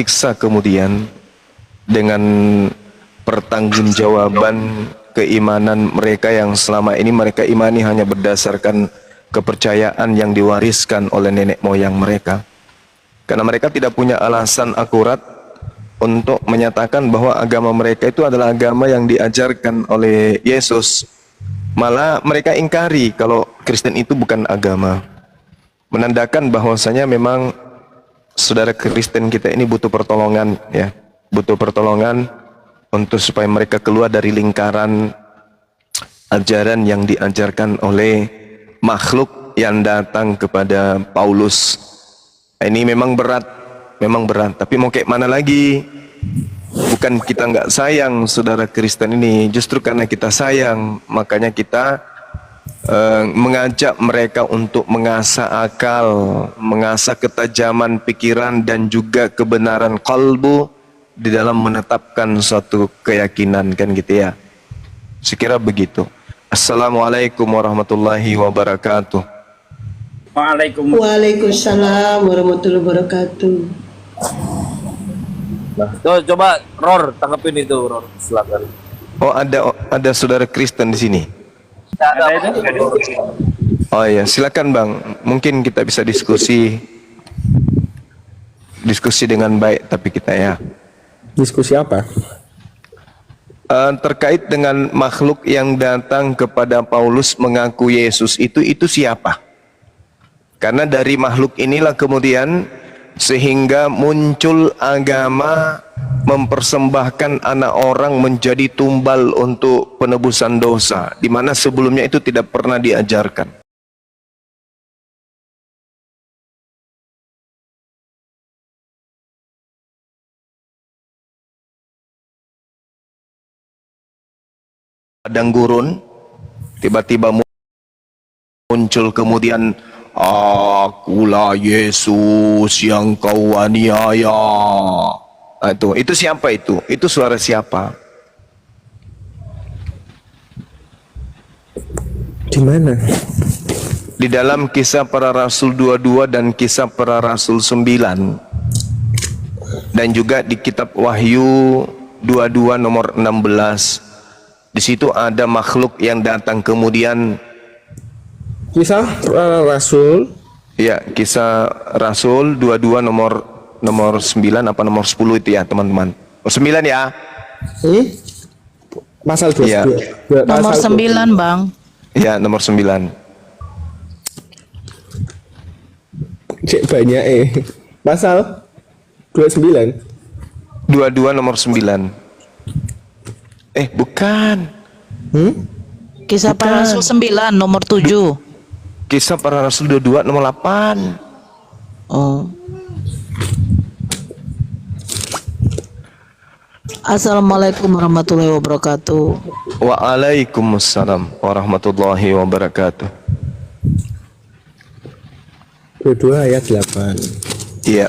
tersiksa kemudian dengan pertanggungjawaban keimanan mereka yang selama ini mereka imani hanya berdasarkan kepercayaan yang diwariskan oleh nenek moyang mereka. Karena mereka tidak punya alasan akurat untuk menyatakan bahwa agama mereka itu adalah agama yang diajarkan oleh Yesus. Malah mereka ingkari kalau Kristen itu bukan agama. Menandakan bahwasanya memang saudara Kristen kita ini butuh pertolongan, ya, butuh pertolongan untuk supaya mereka keluar dari lingkaran ajaran yang diajarkan oleh makhluk yang datang kepada Paulus. Ini memang berat, tapi mau kayak mana lagi? Bukan kita nggak sayang saudara Kristen ini, justru karena kita sayang, makanya kita mengajak mereka untuk mengasah akal, mengasah ketajaman pikiran dan juga kebenaran kalbu di dalam menetapkan suatu keyakinan, kan gitu ya. Sekira begitu. Assalamualaikum warahmatullahi wabarakatuh. Waalaikumsalam warahmatullahi wabarakatuh. Nah, coba Ror tanggepin itu, Ror, silakan. Oh, ada saudara Kristen di sini. Ada itu? Oh iya, silakan Bang. Mungkin kita bisa diskusi dengan baik, tapi kita ya. Diskusi apa? Terkait dengan makhluk yang datang kepada Paulus mengaku Yesus itu siapa? Karena dari makhluk inilah kemudian sehingga muncul agama mempersembahkan anak orang menjadi tumbal untuk penebusan dosa, di mana sebelumnya itu tidak pernah diajarkan. Padang gurun, tiba-tiba muncul kemudian, akulah Yesus yang kau aniaya. Nah, itu siapa itu? Itu suara siapa? Di mana? Di dalam Kisah Para Rasul 22 dan Kisah Para Rasul 9. Dan juga di kitab Wahyu 22 nomor 16. Di situ ada makhluk yang datang kemudian. Kisah Rasul. Ya, Kisah Rasul 22 nomor 9 apa nomor 10 itu ya, teman-teman. Oh, 9 ya. Pasal 22. Ya. Nomor 9, Bang. Ya, nomor 9. Cek banyak Pasal 29. 22 nomor 9. Bukan. Kisah Para Rasul 9 nomor 7. Kisah Para Rasul 22 nomor 8. Oh. Assalamualaikum warahmatullahi wabarakatuh. Waalaikumsalam warahmatullahi wabarakatuh. 22 ayat 8. Iya.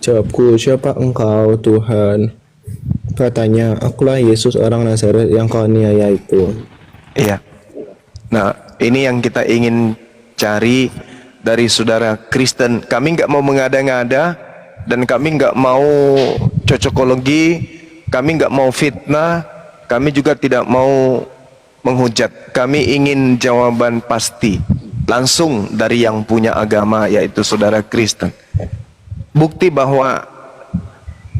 Jawabku, siapa engkau Tuhan? Katanya, akulah Yesus orang Nazaret yang kau aniaya itu. Iya. Nah, ini yang kita ingin cari dari saudara Kristen. Kami nggak mau mengada-ngada dan kami nggak mau cocokologi, kami nggak mau fitnah, kami juga tidak mau menghujat. Kami ingin jawaban pasti langsung dari yang punya agama, yaitu saudara Kristen. Bukti bahwa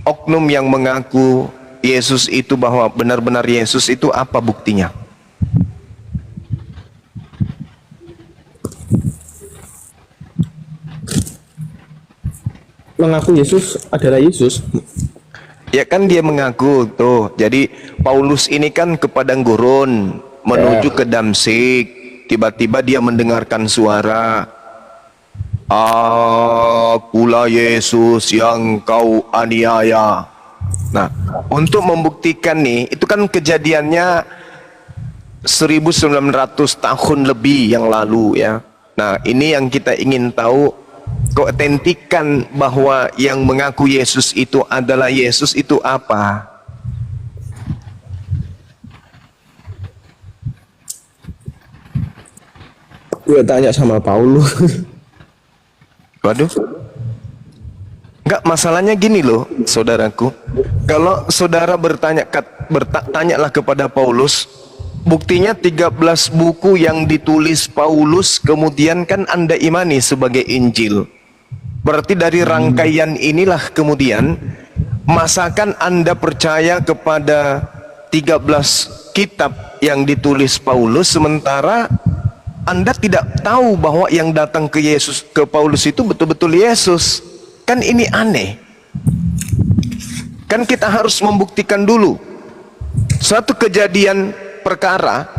oknum yang mengaku Yesus itu, bahwa benar-benar Yesus itu, apa buktinya? Mengaku Yesus adalah Yesus. Ya kan dia mengaku tuh. Jadi Paulus ini kan ke padang gurun menuju ke Damsik. Tiba-tiba dia mendengarkan suara, akulah Yesus yang kau aniaya. Nah, untuk membuktikan nih, itu kan kejadiannya 1900 tahun lebih yang lalu ya. Nah, ini yang kita ingin tahu, keotentikan bahwa yang mengaku Yesus itu adalah Yesus itu apa? Gue tanya sama Paulus. Waduh. Enggak, masalahnya gini loh, saudaraku. Kalau saudara tanyalah kepada Paulus, buktinya 13 buku yang ditulis Paulus kemudian kan Anda imani sebagai Injil. Berarti dari rangkaian inilah kemudian, masakan Anda percaya kepada 13 kitab yang ditulis Paulus sementara Anda tidak tahu bahwa yang datang ke Paulus itu betul-betul Yesus. Kan ini aneh. Kan kita harus membuktikan dulu suatu kejadian perkara.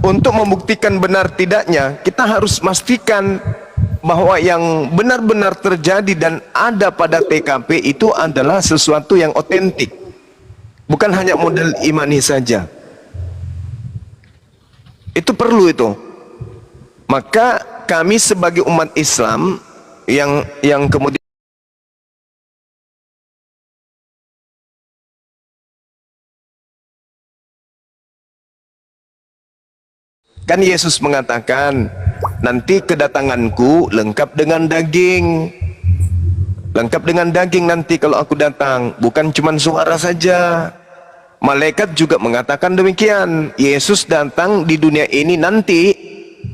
Untuk membuktikan benar tidaknya, kita harus pastikan bahwa yang benar-benar terjadi dan ada pada TKP itu adalah sesuatu yang otentik, bukan hanya model imani saja. Itu perlu itu. Maka kami sebagai umat Islam yang kemudian kan Yesus mengatakan, nanti kedatanganku lengkap dengan daging. Lengkap dengan daging nanti kalau aku datang, bukan cuma suara saja. Malaikat juga mengatakan demikian. Yesus datang di dunia ini nanti,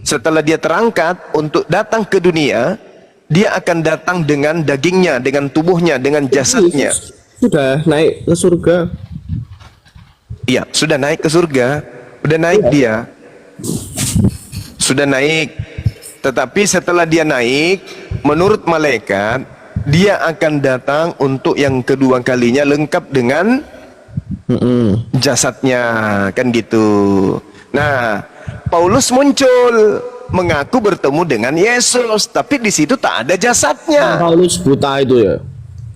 setelah dia terangkat untuk datang ke dunia, dia akan datang dengan dagingnya, dengan tubuhnya, dengan jasadnya. Sudah naik ke surga. Iya, sudah naik ke surga. Sudah naik dia. Sudah naik. Tetapi setelah dia naik, menurut malaikat, dia akan datang untuk yang kedua kalinya lengkap dengan jasadnya, kan gitu. Nah, Paulus muncul mengaku bertemu dengan Yesus, tapi di situ tak ada jasadnya. Paulus buta itu ya?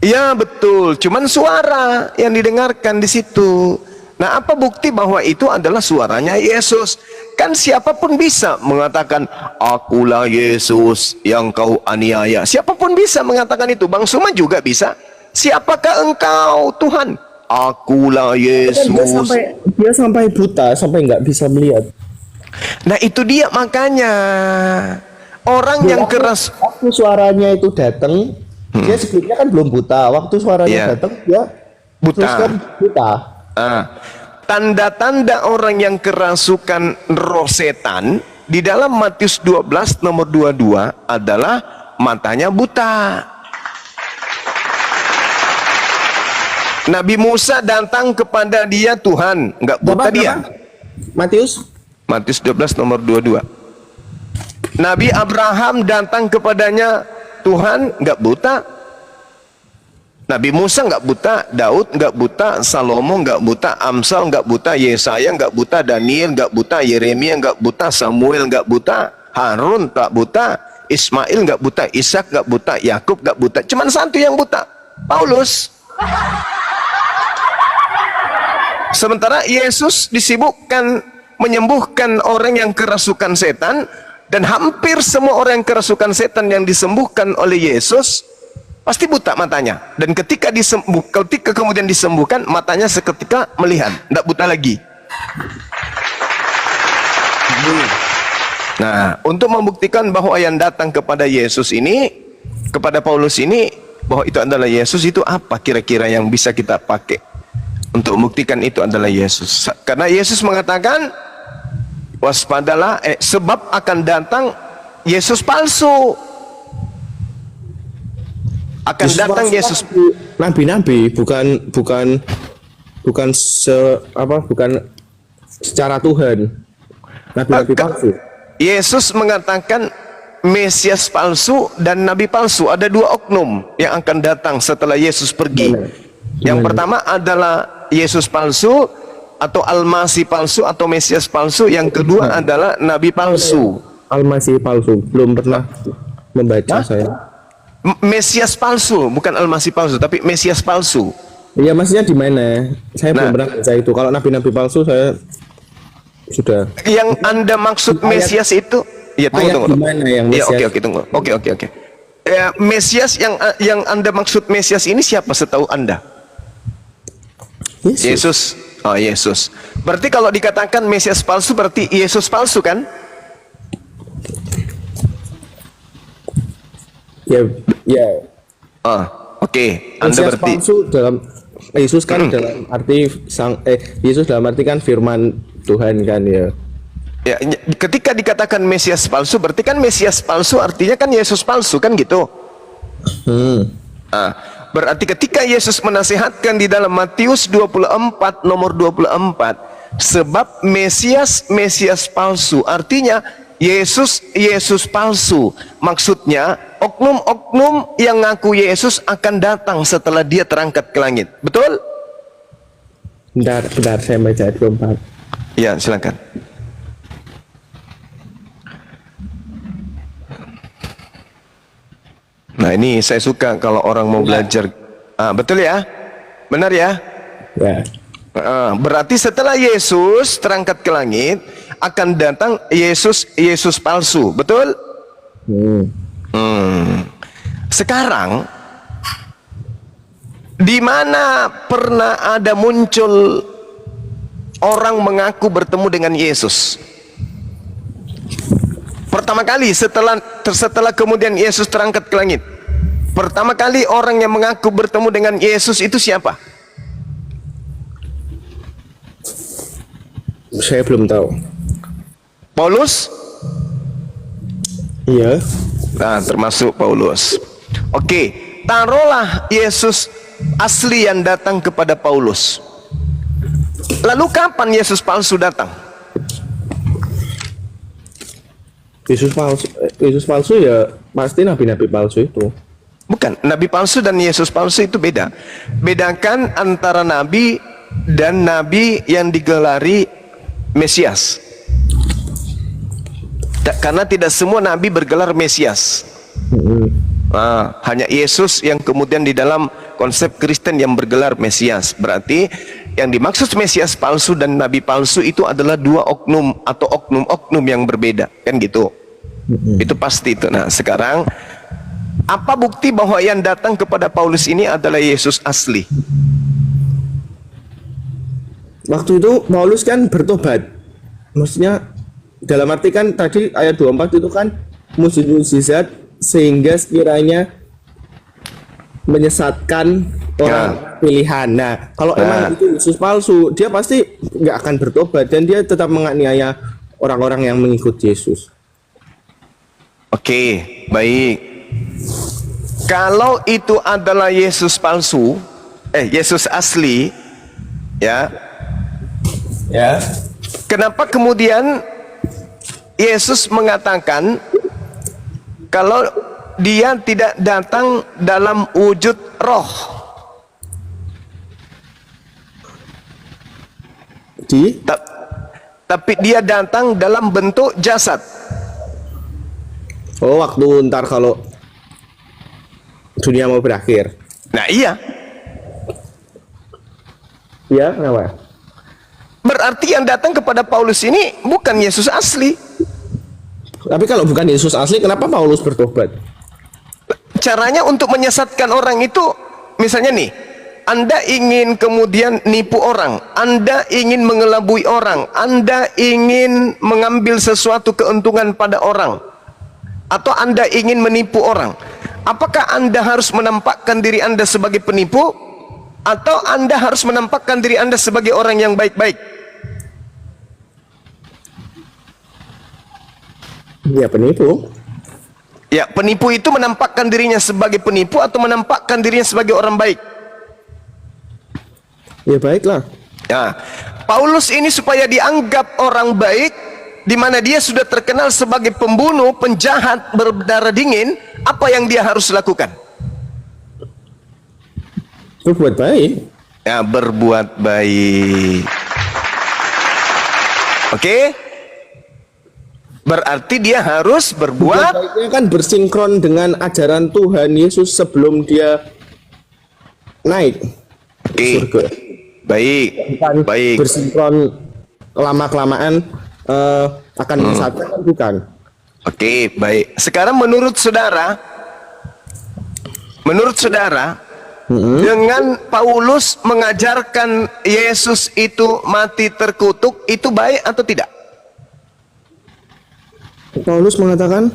Iya betul, cuman suara yang didengarkan di situ. Nah, apa bukti bahwa itu adalah suaranya Yesus? Kan siapapun bisa mengatakan, akulah Yesus yang kau aniaya. Siapapun bisa mengatakan itu. Bang Suma juga bisa. Siapakah engkau Tuhan? Akulah Yesus. Dia sampai buta, sampai nggak bisa melihat. Nah itu dia makanya. Orang yang keras. Waktu suaranya itu datang, dia sebelumnya kan belum buta. Waktu suaranya datang, dia terus kan buta. Tanda-tanda orang yang kerasukan roh setan di dalam Matius 12 nomor 22 adalah matanya buta. Nabi Musa datang kepada dia, Tuhan, enggak buta dia. Matius 12 nomor 22. Nabi Abraham datang kepadanya, Tuhan, enggak buta. Nabi Musa enggak buta, Daud enggak buta, Salomo enggak buta, Amsal enggak buta, Yesaya enggak buta, Daniel enggak buta, Yeremia enggak buta, Samuel enggak buta, Harun tak buta, Ismail enggak buta, Ishak enggak buta, Yakub enggak buta. Cuman satu yang buta, Paulus. Sementara Yesus disibukkan menyembuhkan orang yang kerasukan setan, dan hampir semua orang yang kerasukan setan yang disembuhkan oleh Yesus pasti buta matanya. Dan ketika kemudian disembuhkan, matanya seketika melihat, tidak buta lagi. Nah, untuk membuktikan bahwa yang datang kepada Yesus ini, kepada Paulus ini, bahwa itu adalah Yesus, itu apa kira-kira yang bisa kita pakai untuk membuktikan itu adalah Yesus? Karena Yesus mengatakan, waspadalah, sebab akan datang Yesus palsu. Akan Yesus datang Yesus nabi-nabi, bukan secara Tuhan. Nabi-nabi palsu. Yesus mengatakan Mesias palsu dan nabi palsu. Ada dua oknum yang akan datang setelah Yesus pergi. Yang pertama adalah Yesus palsu atau Al-Masih palsu atau Mesias palsu. Yang kedua adalah nabi palsu. Al-Masih palsu, belum pernah membaca saya. Mesias palsu, bukan Al-Masih palsu, tapi Mesias palsu. Iya, maksudnya di mana? Saya belum pernah baca itu. Kalau nabi-nabi palsu saya sudah. Yang Anda maksud Mesias itu? Ya, tunggu. Gimana yang Mesias? Ya, oke, tunggu. Oke. Ya, Mesias yang Anda maksud Mesias ini siapa setahu Anda? Yesus. Oh, Yesus. Berarti kalau dikatakan Mesias palsu berarti Yesus palsu kan? Ya. Oke, Anda Mesias berarti palsu dalam Yesus kan dalam arti Yesus dalam arti kan firman Tuhan kan ya. ya, ketika dikatakan Mesias palsu, berarti kan Mesias palsu artinya kan Yesus palsu kan gitu. Berarti ketika Yesus menasihatkan di dalam Matius 24 nomor 24, sebab Mesias palsu, artinya Yesus palsu. Maksudnya oknum-oknum yang ngaku Yesus akan datang setelah dia terangkat ke langit. Betul? Bentar saya baca 24. Ya, silakan. Nah, ini saya suka kalau orang mau belajar. Betul ya? Benar ya? Ya. Berarti setelah Yesus terangkat ke langit akan datang Yesus palsu. Betul? Sekarang di mana pernah ada muncul orang mengaku bertemu dengan Yesus? Pertama kali setelah kemudian Yesus terangkat ke langit, pertama kali orang yang mengaku bertemu dengan Yesus itu siapa? Saya belum tahu. Paulus? Iya. Nah, termasuk Paulus. Oke, taruhlah Yesus asli yang datang kepada Paulus. Lalu kapan Yesus palsu datang? Yesus palsu ya pasti nabi-nabi palsu itu. Bukan, nabi palsu dan Yesus palsu itu beda. Bedakan antara nabi dan nabi yang digelari Mesias. Karena tidak semua nabi bergelar Mesias. Hanya Yesus yang kemudian di dalam konsep Kristen yang bergelar Mesias. Berarti yang dimaksud Mesias palsu dan nabi palsu itu adalah dua oknum atau oknum-oknum yang berbeda, kan gitu. Itu pasti itu. Nah, sekarang apa bukti bahwa yang datang kepada Paulus ini adalah Yesus asli? Waktu itu Paulus kan bertobat. Maksudnya dalam arti kan tadi ayat 24 itu kan mujizat sehingga sekiranya menyesatkan orang pilihan. Nah, kalau emang itu Yesus palsu, dia pasti nggak akan bertobat dan dia tetap menganiaya orang-orang yang mengikut Yesus. Oke, baik. Kalau itu adalah Yesus palsu, Yesus asli, ya. Kenapa kemudian Yesus mengatakan kalau dia tidak datang dalam wujud roh? Tapi dia datang dalam bentuk jasad. Oh, waktu ntar kalau dunia mau berakhir. Nah, iya. Iya, kenapa? Berarti yang datang kepada Paulus ini bukan Yesus asli. Tapi kalau bukan Yesus asli, kenapa Paulus bertobat? Caranya untuk menyesatkan orang itu, misalnya nih, Anda ingin kemudian nipu orang, Anda ingin mengelabui orang, Anda ingin mengambil sesuatu keuntungan pada orang, atau Anda ingin menipu orang. Apakah Anda harus menampakkan diri Anda sebagai penipu, atau Anda harus menampakkan diri Anda sebagai orang yang baik-baik? Ya, penipu. Ya, penipu itu menampakkan dirinya sebagai penipu atau menampakkan dirinya sebagai orang baik? Ya, baiklah. Nah, Paulus ini supaya dianggap orang baik, di mana dia sudah terkenal sebagai pembunuh, penjahat, berdarah dingin, apa yang dia harus lakukan? Berbuat baik. Ya, berbuat baik. Oke? Berarti dia harus berbuat baiknya kan bersinkron dengan ajaran Tuhan Yesus sebelum dia naik surga. Baik. Bukan Baik. bersinkron lama-kelamaan akan menyesatkan, bukan. Oke, baik. Sekarang menurut saudara, dengan Paulus mengajarkan Yesus itu mati terkutuk, itu baik atau tidak? Paulus mengatakan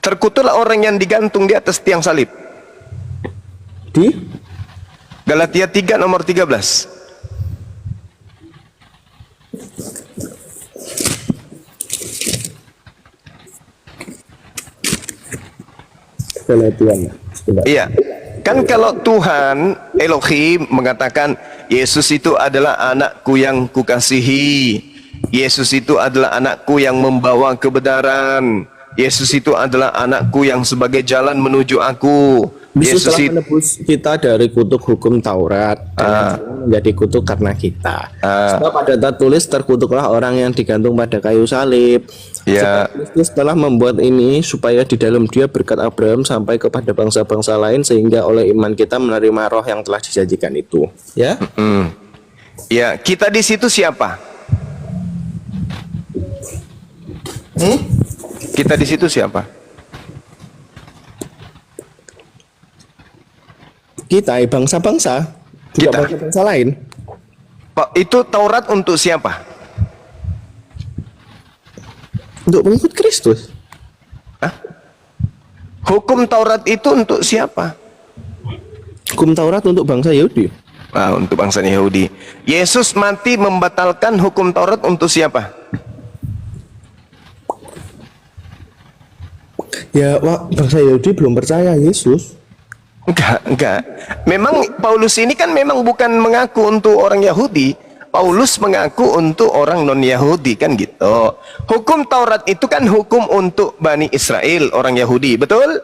Terkutuklah orang yang digantung di atas tiang salib. Di Galatia 3 nomor 13. Galatia. Sebentar. Iya. Kan kalau Tuhan Elohim mengatakan Yesus itu adalah anakku yang kukasihi. Yesus itu adalah anakku yang membawa kebenaran. Yesus itu adalah anakku yang sebagai jalan menuju aku. Yesus telah itu menebus kita dari kutuk hukum Taurat dan menjadi kutuk karena kita. Sebab pada tertulis terkutuklah orang yang digantung pada kayu salib. Ya. Sebab Kristus telah membuat ini supaya di dalam Dia berkat Abraham sampai kepada bangsa-bangsa lain sehingga oleh iman kita menerima roh yang telah dijanjikan itu. Ya. Ya, kita di situ siapa? Kita di situ siapa? Kita bangsa-bangsa, juga Kita. bangsa-bangsa lain. Pak, itu Taurat untuk siapa? Untuk pengikut Kristus. Hukum Taurat itu untuk siapa? Hukum Taurat untuk bangsa Yahudi. Untuk bangsa Yahudi. Yesus mati membatalkan hukum Taurat untuk siapa? Ya, bangsa Yahudi belum percaya Yesus. Enggak. Memang Paulus ini kan memang bukan mengaku untuk orang Yahudi. Paulus mengaku untuk orang non-Yahudi, kan gitu. Hukum Taurat itu kan hukum untuk Bani Israel, orang Yahudi, betul?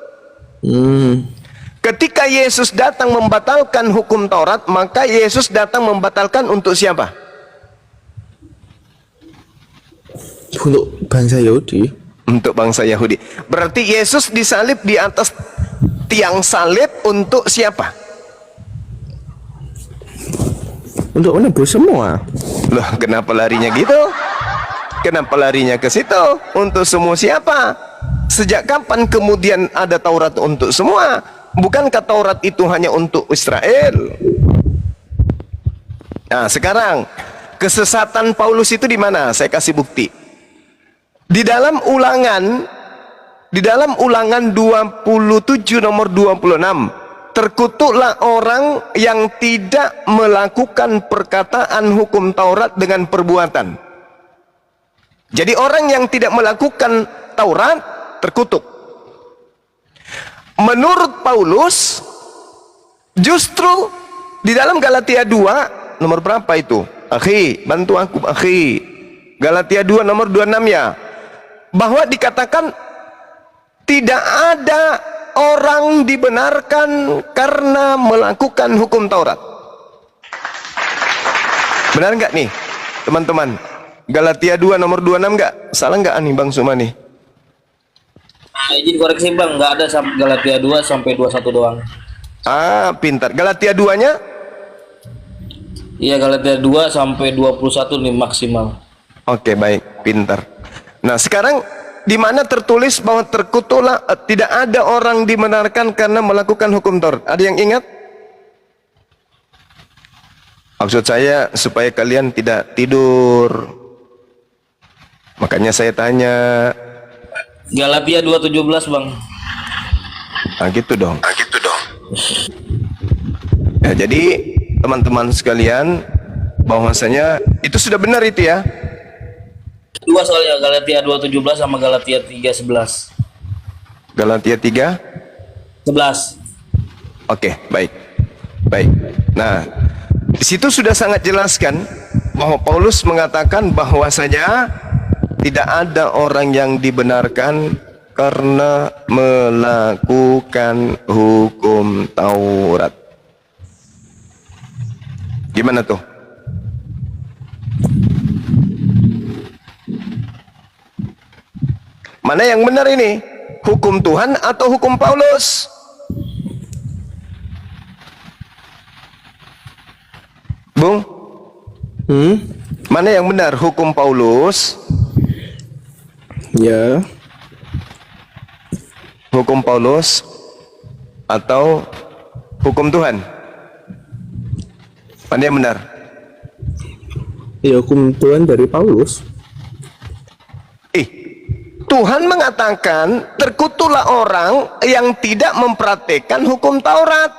Ketika Yesus datang membatalkan hukum Taurat, maka Yesus datang membatalkan untuk siapa? Untuk bangsa Yahudi. Untuk bangsa Yahudi. Berarti Yesus disalib di atas tiang salib untuk siapa? Untuk menebus semua. Loh, kenapa larinya gitu? Kenapa larinya ke situ? Untuk semua siapa? Sejak kapan kemudian ada Taurat untuk semua? Bukankah Taurat itu hanya untuk Israel? Nah, sekarang kesesatan Paulus itu di mana? Saya kasih bukti. Di dalam Ulangan 27 nomor 26, terkutuklah orang yang tidak melakukan perkataan hukum Taurat dengan perbuatan. Jadi orang yang tidak melakukan Taurat terkutuk. Menurut Paulus, justru di dalam Galatia 2 nomor berapa itu? Akhi, bantu aku akhi. Galatia 2 nomor 26 ya. Bahwa dikatakan tidak ada orang dibenarkan karena melakukan hukum Taurat. Benar nggak nih, teman-teman? Galatia 2 nomor 26 nggak? Salah nggak nih Bang Sumani? Izin koreksi Bang, nggak ada Galatia 2 sampai 21 doang. Pintar. Galatia 2-nya? Iya, Galatia 2 sampai 21 nih maksimal. Oke, baik, pintar. Nah, sekarang di mana tertulis bahwa terkutuklah tidak ada orang dibenarkan karena melakukan hukum Taurat? Ada yang ingat? Maksud saya supaya kalian tidak tidur. Makanya saya tanya. Galatia 2:17 Bang. Gitu dong. Ya, jadi teman-teman sekalian, bahwasanya itu sudah benar itu ya. Dua soalnya, Galatia 2:17 sama Galatia 3:11. Galatia 3 11. Oke, baik. Baik. Nah, di situ sudah sangat jelaskan bahwa Paulus mengatakan bahwasanya tidak ada orang yang dibenarkan karena melakukan hukum Taurat. Gimana tuh? Mana yang benar ini? Hukum Tuhan atau hukum Paulus? Bung? Mana yang benar? Hukum Paulus? Ya. Hukum Paulus atau hukum Tuhan? Mana yang benar? Ya, hukum Tuhan dari Paulus. Tuhan mengatakan terkutuklah orang yang tidak mempraktekkan hukum Taurat.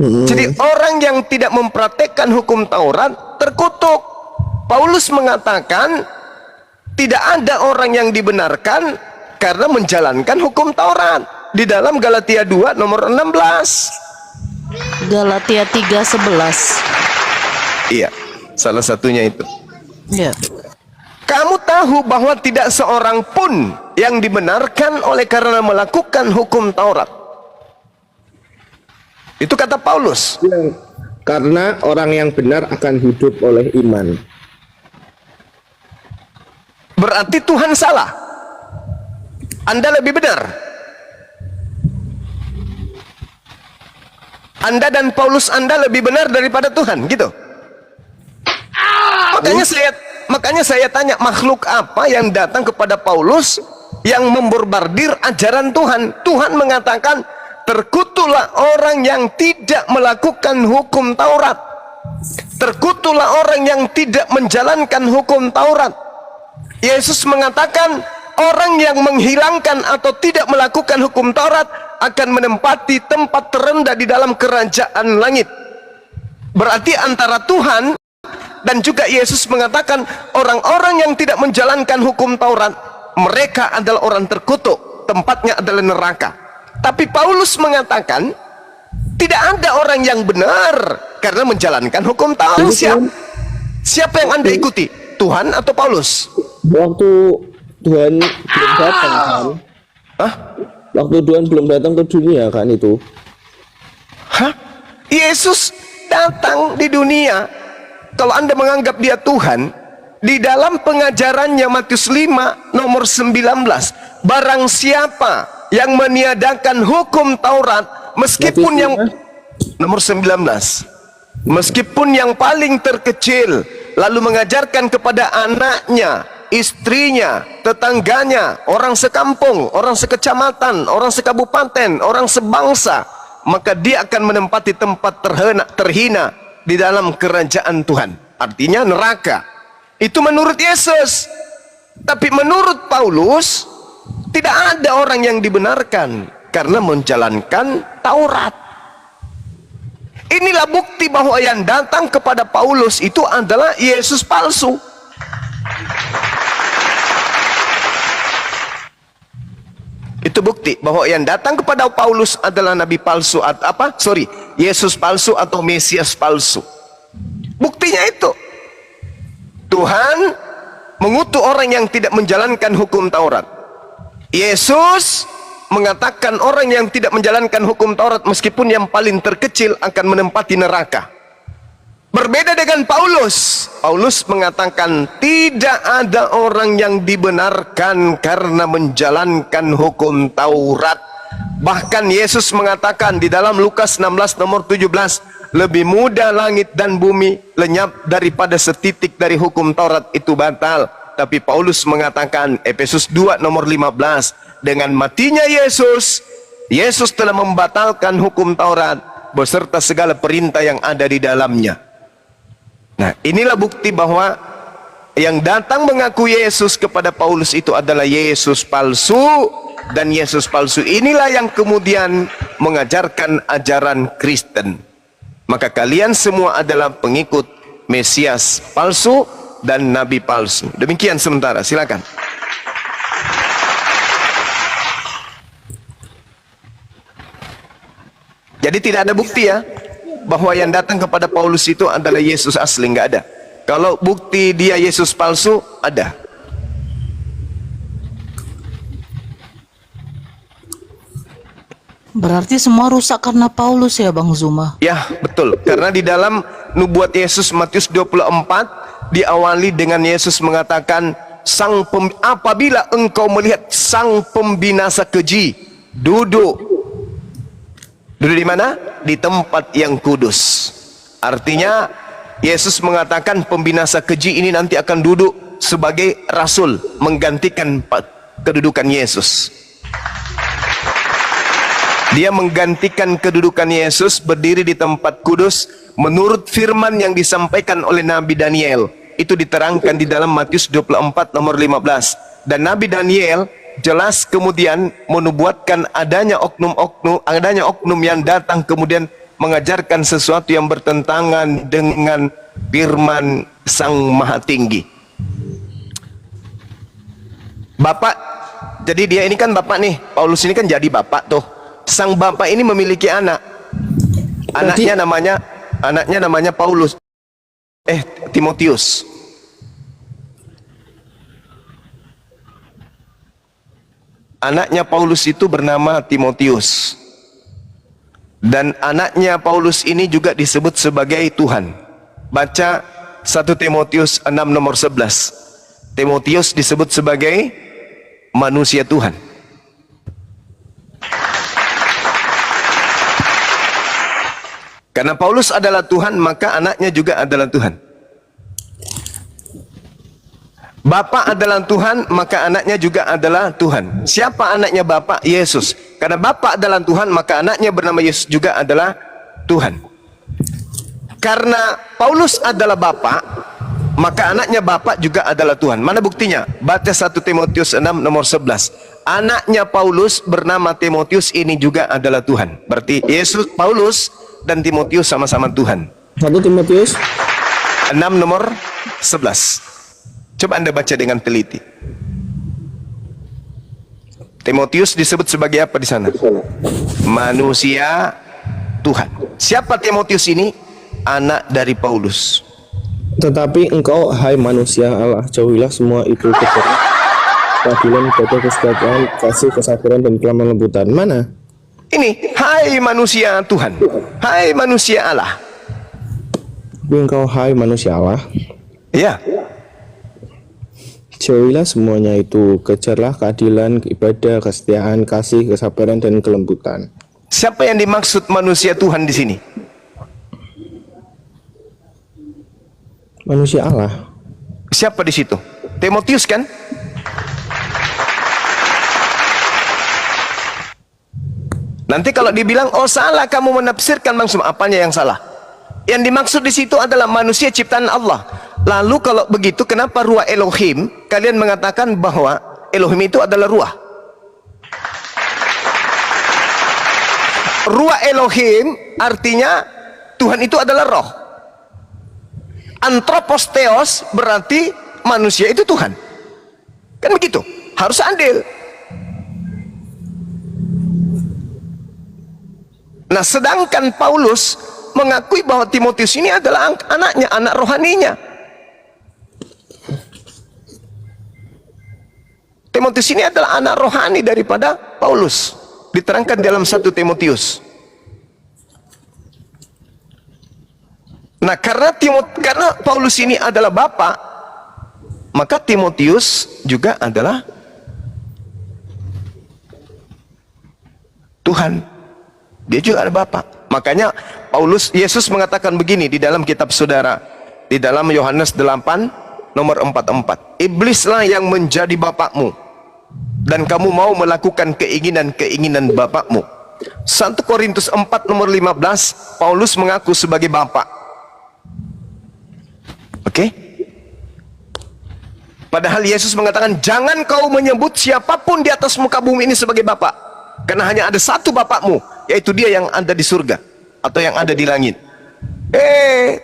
Jadi orang yang tidak mempraktekkan hukum Taurat terkutuk. Paulus mengatakan tidak ada orang yang dibenarkan karena menjalankan hukum Taurat di dalam Galatia 2 nomor 16. Galatia 3:11. Iya, salah satunya itu. Ya. Kamu tahu bahwa tidak seorang pun yang dibenarkan oleh karena melakukan hukum Taurat. Itu kata Paulus. Karena orang yang benar akan hidup oleh iman. Berarti Tuhan salah. Anda lebih benar. Anda dan Paulus Anda lebih benar daripada Tuhan, gitu. Makanya saya tanya, makhluk apa yang datang kepada Paulus yang membombardir ajaran Tuhan? Tuhan mengatakan, terkutuklah orang yang tidak melakukan hukum Taurat. Terkutuklah orang yang tidak menjalankan hukum Taurat. Yesus mengatakan, orang yang menghilangkan atau tidak melakukan hukum Taurat akan menempati tempat terendah di dalam kerajaan langit. Berarti antara Tuhan dan juga Yesus mengatakan, orang-orang yang tidak menjalankan hukum Taurat, mereka adalah orang terkutuk, tempatnya adalah neraka. Tapi Paulus mengatakan, tidak ada orang yang benar karena menjalankan hukum Taurat. Siapa yang Anda ikuti? Tuhan atau Paulus? Waktu Tuhan belum datang kan? Hah? Waktu Tuhan belum datang ke dunia kan itu? Hah? Yesus datang di dunia. Kalau Anda menganggap dia Tuhan, di dalam pengajarannya Matius 5 nomor 19, barang siapa yang meniadakan hukum Taurat, meskipun yang nomor 19, meskipun yang paling terkecil, lalu mengajarkan kepada anaknya, istrinya, tetangganya, orang sekampung, orang sekecamatan, orang sekabupaten, orang sebangsa, maka dia akan menempati tempat terhina di dalam kerajaan Tuhan. Artinya neraka. Itu menurut Yesus. Tapi menurut Paulus, tidak ada orang yang dibenarkan karena menjalankan Taurat. Inilah bukti bahwa yang datang kepada Paulus itu adalah Yesus palsu. Itu bukti bahwa yang datang kepada Paulus adalah nabi palsu atau Yesus palsu atau Mesias palsu. Buktinya itu, Tuhan mengutuk orang yang tidak menjalankan hukum Taurat. Yesus mengatakan orang yang tidak menjalankan hukum Taurat, meskipun yang paling terkecil, akan menempati neraka. Berbeda dengan Paulus. Paulus mengatakan tidak ada orang yang dibenarkan karena menjalankan hukum Taurat. Bahkan Yesus mengatakan di dalam Lukas 16 nomor 17, lebih mudah langit dan bumi lenyap daripada setitik dari hukum Taurat itu batal. Tapi Paulus mengatakan, Efesus 2 nomor 15, dengan matinya Yesus, Yesus telah membatalkan hukum Taurat beserta segala perintah yang ada di dalamnya. Nah, inilah bukti bahwa yang datang mengaku Yesus kepada Paulus itu adalah Yesus palsu, dan Yesus palsu inilah yang kemudian mengajarkan ajaran Kristen. Maka kalian semua adalah pengikut Mesias palsu dan nabi palsu. Demikian sementara, silakan. Jadi tidak ada bukti ya bahwa yang datang kepada Paulus itu adalah Yesus asli, nggak ada. Kalau bukti dia Yesus palsu, ada. Berarti semua rusak karena Paulus ya Bang Zuma? Ya, betul. Karena di dalam nubuat Yesus Matius 24 diawali dengan Yesus mengatakan, apabila engkau melihat sang pembinasa keji duduk di mana? Di tempat yang kudus. Artinya Yesus mengatakan pembinasa keji ini nanti akan duduk sebagai rasul, menggantikan kedudukan Yesus. Dia menggantikan kedudukan Yesus, berdiri di tempat kudus menurut firman yang disampaikan oleh Nabi Daniel. Itu diterangkan di dalam Matius 24 nomor 15. Dan Nabi Daniel jelas kemudian menubuatkan adanya oknum yang datang kemudian mengajarkan sesuatu yang bertentangan dengan firman Sang Maha Tinggi. Bapak, jadi dia ini kan bapak nih, Paulus ini kan jadi bapak tuh. Sang bapak ini memiliki anak. Anaknya namanya Paulus. Timotius. Anaknya Paulus itu bernama Timotius. Dan anaknya Paulus ini juga disebut sebagai Tuhan. Baca 1 Timotius 6 nomor 11. Timotius disebut sebagai manusia Tuhan. Karena Paulus adalah Tuhan, maka anaknya juga adalah Tuhan. Bapak adalah Tuhan, maka anaknya juga adalah Tuhan. Siapa anaknya Bapak? Yesus. Karena Bapak adalah Tuhan, maka anaknya bernama Yesus juga adalah Tuhan. Karena Paulus adalah Bapak, maka anaknya Bapak juga adalah Tuhan. Mana buktinya? Baca 1 Timotius 6 nomor 11. Anaknya Paulus bernama Timotius ini juga adalah Tuhan. Berarti Yesus, Paulus dan Timotius sama-sama Tuhan. 1 Timotius 6 nomor 11. Coba Anda baca dengan teliti. Timotius disebut sebagai apa di sana? Manusia Tuhan. Siapa Timotius ini? Anak dari Paulus. Tetapi engkau, hai manusia Allah, jauhilah semua itu keadilan, ibadah, kesetiaan, kasih, kesabaran, dan kelembutan. Mana? Ini, hai manusia Tuhan. Hai manusia Allah. Tapi engkau, hai manusia Allah, Ya, jauhilah semuanya itu, kejarlah keadilan, ibadah, kesetiaan, kasih, kesabaran, dan kelembutan. siapa yang dimaksud manusia Tuhan di sini? Manusia Allah. Siapa di situ? Timotius kan? Nanti kalau dibilang, oh salah kamu menafsirkan, maksud apanya yang salah? Yang dimaksud di situ adalah manusia ciptaan Allah. Lalu kalau begitu, kenapa ruah Elohim? Kalian mengatakan bahwa Elohim itu adalah ruah. Ruah Elohim artinya Tuhan itu adalah roh. Anthropos theos berarti manusia itu Tuhan. Kan begitu? Harus adil. Nah, sedangkan Paulus mengakui bahwa Timotius ini adalah anaknya, anak rohaninya. Timotius ini adalah anak rohani daripada Paulus. Diterangkan dalam 1 Timotius. Nah, karena Paulus ini adalah bapak, maka Timotius juga adalah Tuhan. Dia juga ada bapak. Makanya Yesus mengatakan begini di dalam kitab saudara, di dalam Yohanes 8 nomor 44. Iblislah yang menjadi bapakmu, dan kamu mau melakukan keinginan-keinginan bapakmu. 1 Korintus 4 nomor 15, Paulus mengaku sebagai bapak. Oke? Padahal Yesus mengatakan, jangan kau menyebut siapapun di atas muka bumi ini sebagai bapak, karena hanya ada satu bapakmu, yaitu dia yang ada di surga atau yang ada di langit.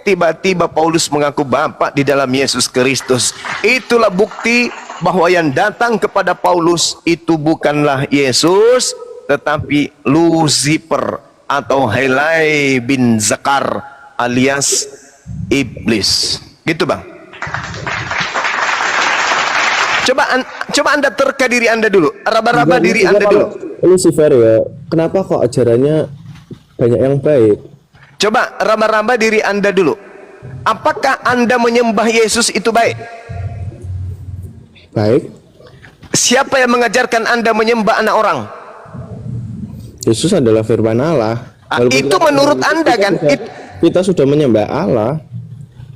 Tiba-tiba Paulus mengaku bapak di dalam Yesus Kristus. Itulah bukti bahwa yang datang kepada Paulus itu bukanlah Yesus, tetapi Lucifer atau Helai bin Zakar alias iblis. Gitu bang. Coba anda terka diri anda dulu, raba-raba diri anda dulu. Lucifer ya, kenapa kok ajarannya banyak yang baik? Coba raba-raba diri anda dulu. Apakah anda menyembah Yesus itu baik? Baik. Siapa yang mengajarkan anda menyembah anak orang? Yesus adalah firman Allah. Itu menurut anda kan? Kita sudah menyembah Allah.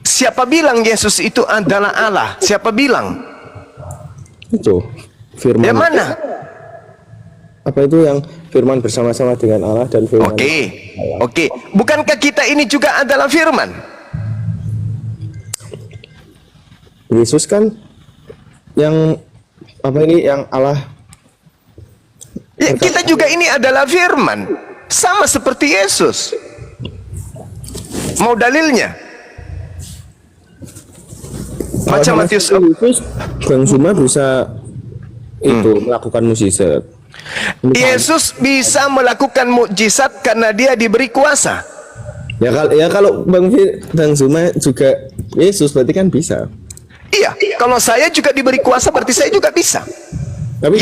Siapa bilang Yesus itu adalah Allah? Siapa bilang? Itu firman. Yang mana? Apa itu yang firman bersama-sama dengan Allah dan firman? Oke. Bukankah kita ini juga adalah firman? Yesus kan yang apa ini yang Allah. Ya, kita juga ini adalah firman, sama seperti Yesus. Mau dalilnya? Macam Kalau Matius sama Yesus, Bang Zuma bisa itu melakukan mukjizat. Yesus bisa melakukan mukjizat karena dia diberi kuasa. Ya kalau Bang Zuma juga Yesus berarti kan bisa. Iya, kalau saya juga diberi kuasa berarti saya juga bisa. Tapi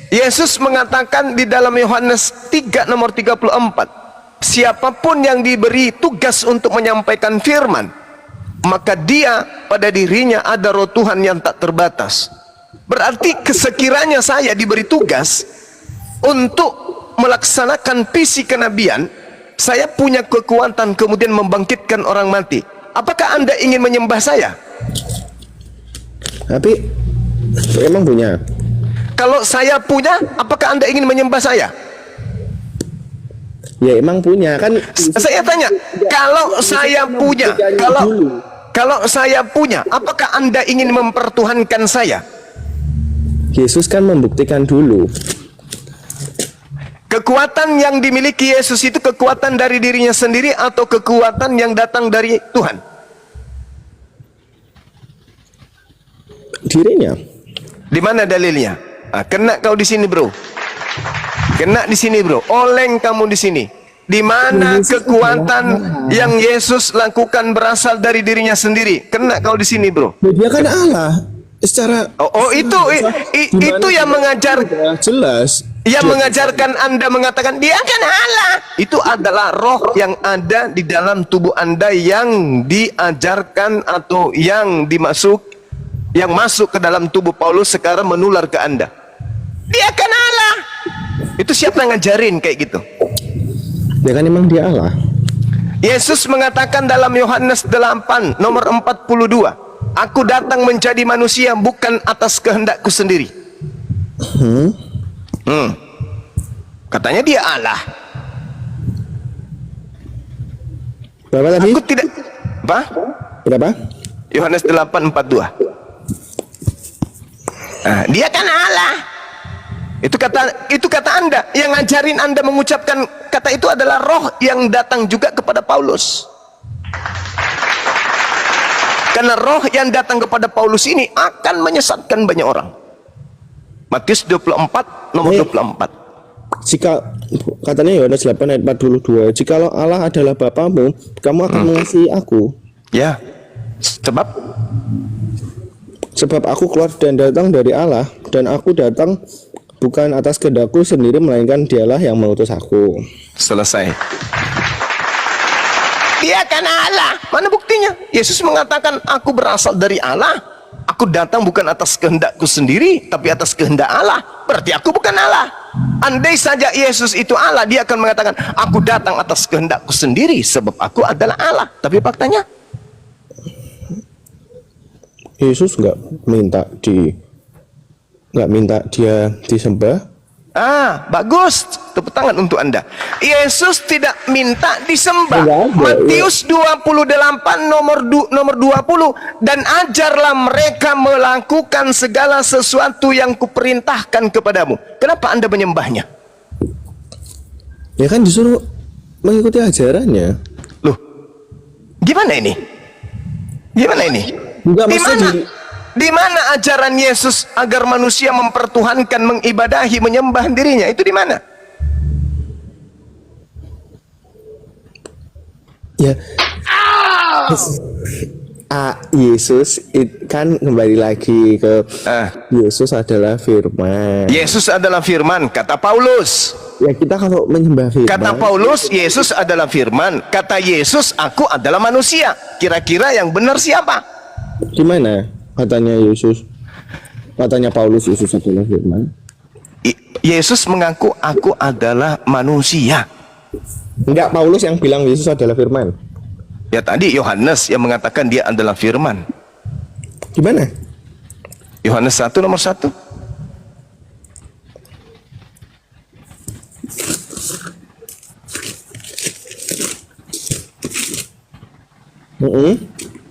Yesus mengatakan di dalam Yohanes 3 nomor 34, siapapun yang diberi tugas untuk menyampaikan firman, maka dia pada dirinya ada roh Tuhan yang tak terbatas. Berarti sekiranya saya diberi tugas untuk melaksanakan visi kenabian, saya punya kekuatan kemudian membangkitkan orang mati. Apakah Anda ingin menyembah saya? Tapi emang punya. Kalau saya punya, apakah Anda ingin menyembah saya? Ya emang punya kan. Saya tanya, kalau saya punya, kalau saya punya, apakah Anda ingin mempertuhankan saya? Yesus kan membuktikan dulu. Kekuatan yang dimiliki Yesus itu kekuatan dari dirinya sendiri atau kekuatan yang datang dari Tuhan? Dirinya. Di mana dalilnya? Kena kau di sini, bro. Kena di sini, bro. Oleng kamu di sini. Di mana kekuatan yang Yesus lakukan berasal dari dirinya sendiri? Kena kau di sini, bro. Dia kan Allah. Secara itu yang mengajar jelas. Yang mengajarkan Anda mengatakan dia kan Allah. Itu adalah roh yang ada di dalam tubuh Anda yang diajarkan atau yang masuk ke dalam tubuh Paulus sekarang menular ke Anda. Dia kan Allah. Itu siapa yang ngajarin kayak gitu? Ya kan emang dia Allah. Yesus mengatakan dalam Yohanes 8 nomor 42, aku datang menjadi manusia bukan atas kehendakku sendiri. Katanya dia Allah. Berapa tadi? Aku tidak. Apa? Berapa? Yohanes 8:42. Dia kan Allah. Itu kata Anda. Yang ngajarin Anda mengucapkan kata itu adalah roh yang datang juga kepada Paulus. Karena roh yang datang kepada Paulus ini akan menyesatkan banyak orang. Matius 24 nomor 24. Jika katanya Yohanes 8 ayat 42, jikalau Allah adalah Bapamu, kamu akan mengasihi aku. Ya. Sebab aku keluar dan datang dari Allah, dan aku datang bukan atas kehendakku sendiri, melainkan Dialah yang mengutus aku. Selesai. Dia kan Allah. Mana buktinya? Yesus mengatakan aku berasal dari Allah. Aku datang bukan atas kehendakku sendiri, tapi atas kehendak Allah. Berarti aku bukan Allah. Andai saja Yesus itu Allah, dia akan mengatakan aku datang atas kehendakku sendiri sebab aku adalah Allah. Tapi faktanya Yesus nggak minta dia disembah. Bagus. Tepuk tangan untuk Anda. Yesus tidak minta disembah. Enggak ada, Matius 28 nomor 20, dan ajarlah mereka melakukan segala sesuatu yang kuperintahkan kepadamu. Kenapa Anda menyembahnya? Ya kan disuruh mengikuti ajarannya. Loh, gimana ini? Gimana ini? Enggak, Di mana? maksudnya Di mana ajaran Yesus agar manusia mempertuhankan, mengibadahi, menyembah dirinya? Itu di mana? Ya. Yesus kan kembali lagi ke Yesus adalah firman. Yesus adalah firman, kata Paulus. Ya kita kalau menyembah firman. Kata Paulus, Yesus adalah firman. Kata Yesus, aku adalah manusia. Kira-kira yang benar siapa? Di mana katanya Yesus? Katanya Paulus Yesus adalah firman. Yesus mengaku aku adalah manusia. Enggak, Paulus yang bilang Yesus adalah firman. Ya tadi Yohanes yang mengatakan dia adalah firman. Gimana? Yohanes 1 nomor 1.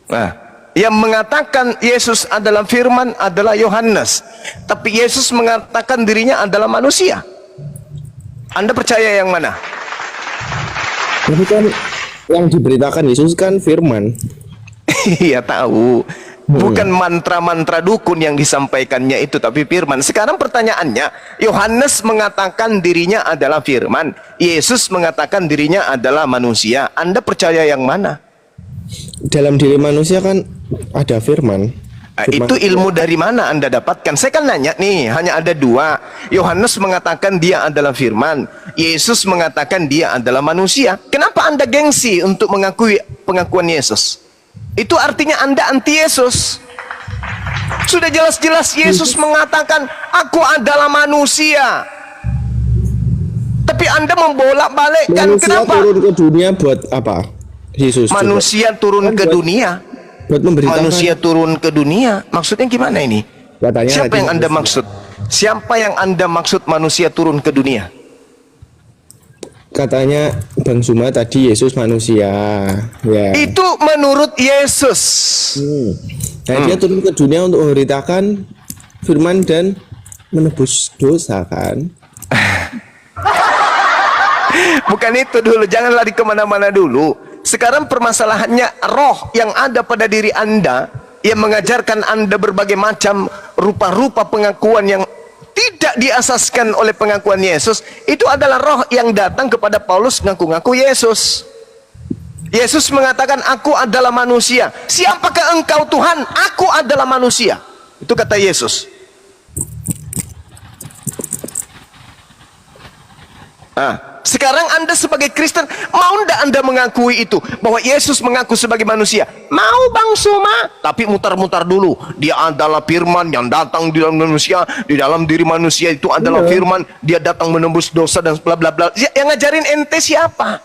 Nah, yang mengatakan Yesus adalah firman adalah Yohanes, tapi Yesus mengatakan dirinya adalah manusia. Anda percaya yang mana? Tapi kan Yang diberitakan Yesus kan firman. Iya tahu. Bukan mantra-mantra dukun yang disampaikannya itu, tapi firman. Sekarang pertanyaannya, Yohanes mengatakan dirinya adalah firman, Yesus mengatakan dirinya adalah manusia. Anda percaya yang mana? Dalam diri manusia kan ada firman. Itu ilmu dari mana Anda dapatkan? Saya kan nanya nih, hanya ada dua. Yohanes mengatakan dia adalah firman, Yesus mengatakan dia adalah manusia. Kenapa Anda gengsi untuk mengakui pengakuan Yesus? Itu artinya Anda anti Yesus. Sudah jelas-jelas Yesus mengatakan, aku adalah manusia. Tapi Anda membolak-balikkan. Manusia Kenapa? turun ke dunia buat apa? Yesus juga. Manusia turun ke dunia. Buat memberitakan. Manusia turun ke dunia. Maksudnya gimana ini? Katanya Siapa tadi yang Anda manusia. maksud? Siapa yang Anda maksud manusia turun ke dunia? Katanya Bang Zuma tadi Yesus manusia. Ya. Itu menurut Yesus. Nah, dia turun ke dunia untuk memberitakan firman dan menebus dosa kan. Bukan itu dulu, jangan lari kemana-mana dulu. Sekarang permasalahannya roh yang ada pada diri Anda yang mengajarkan Anda berbagai macam rupa-rupa pengakuan yang tidak diasaskan oleh pengakuan Yesus. Itu adalah roh yang datang kepada Paulus ngaku-ngaku Yesus. Yesus mengatakan, aku adalah manusia. Siapakah engkau Tuhan? Aku adalah manusia. Itu kata Yesus. Sekarang Anda sebagai Kristen, mau ndak Anda mengakui itu, bahwa Yesus mengaku sebagai manusia? Mau Bang Suma? Tapi mutar-mutar dulu. Dia adalah firman yang datang di dalam manusia, di dalam diri manusia itu adalah firman, dia datang menembus dosa dan bla bla bla. Yang ngajarin ente siapa?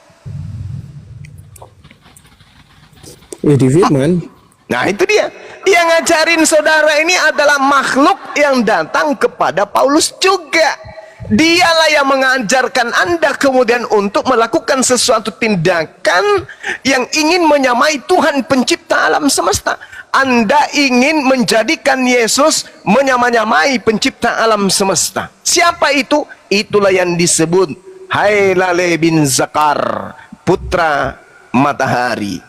Ya di firman. Nah itu dia. Yang ngajarin saudara ini adalah makhluk yang datang kepada Paulus juga. Dialah yang mengajarkan Anda kemudian untuk melakukan sesuatu tindakan yang ingin menyamai Tuhan pencipta alam semesta. Anda ingin menjadikan Yesus menyamai pencipta alam semesta. Siapa itu? Itulah yang disebut Hailale bin Zakar, putra matahari.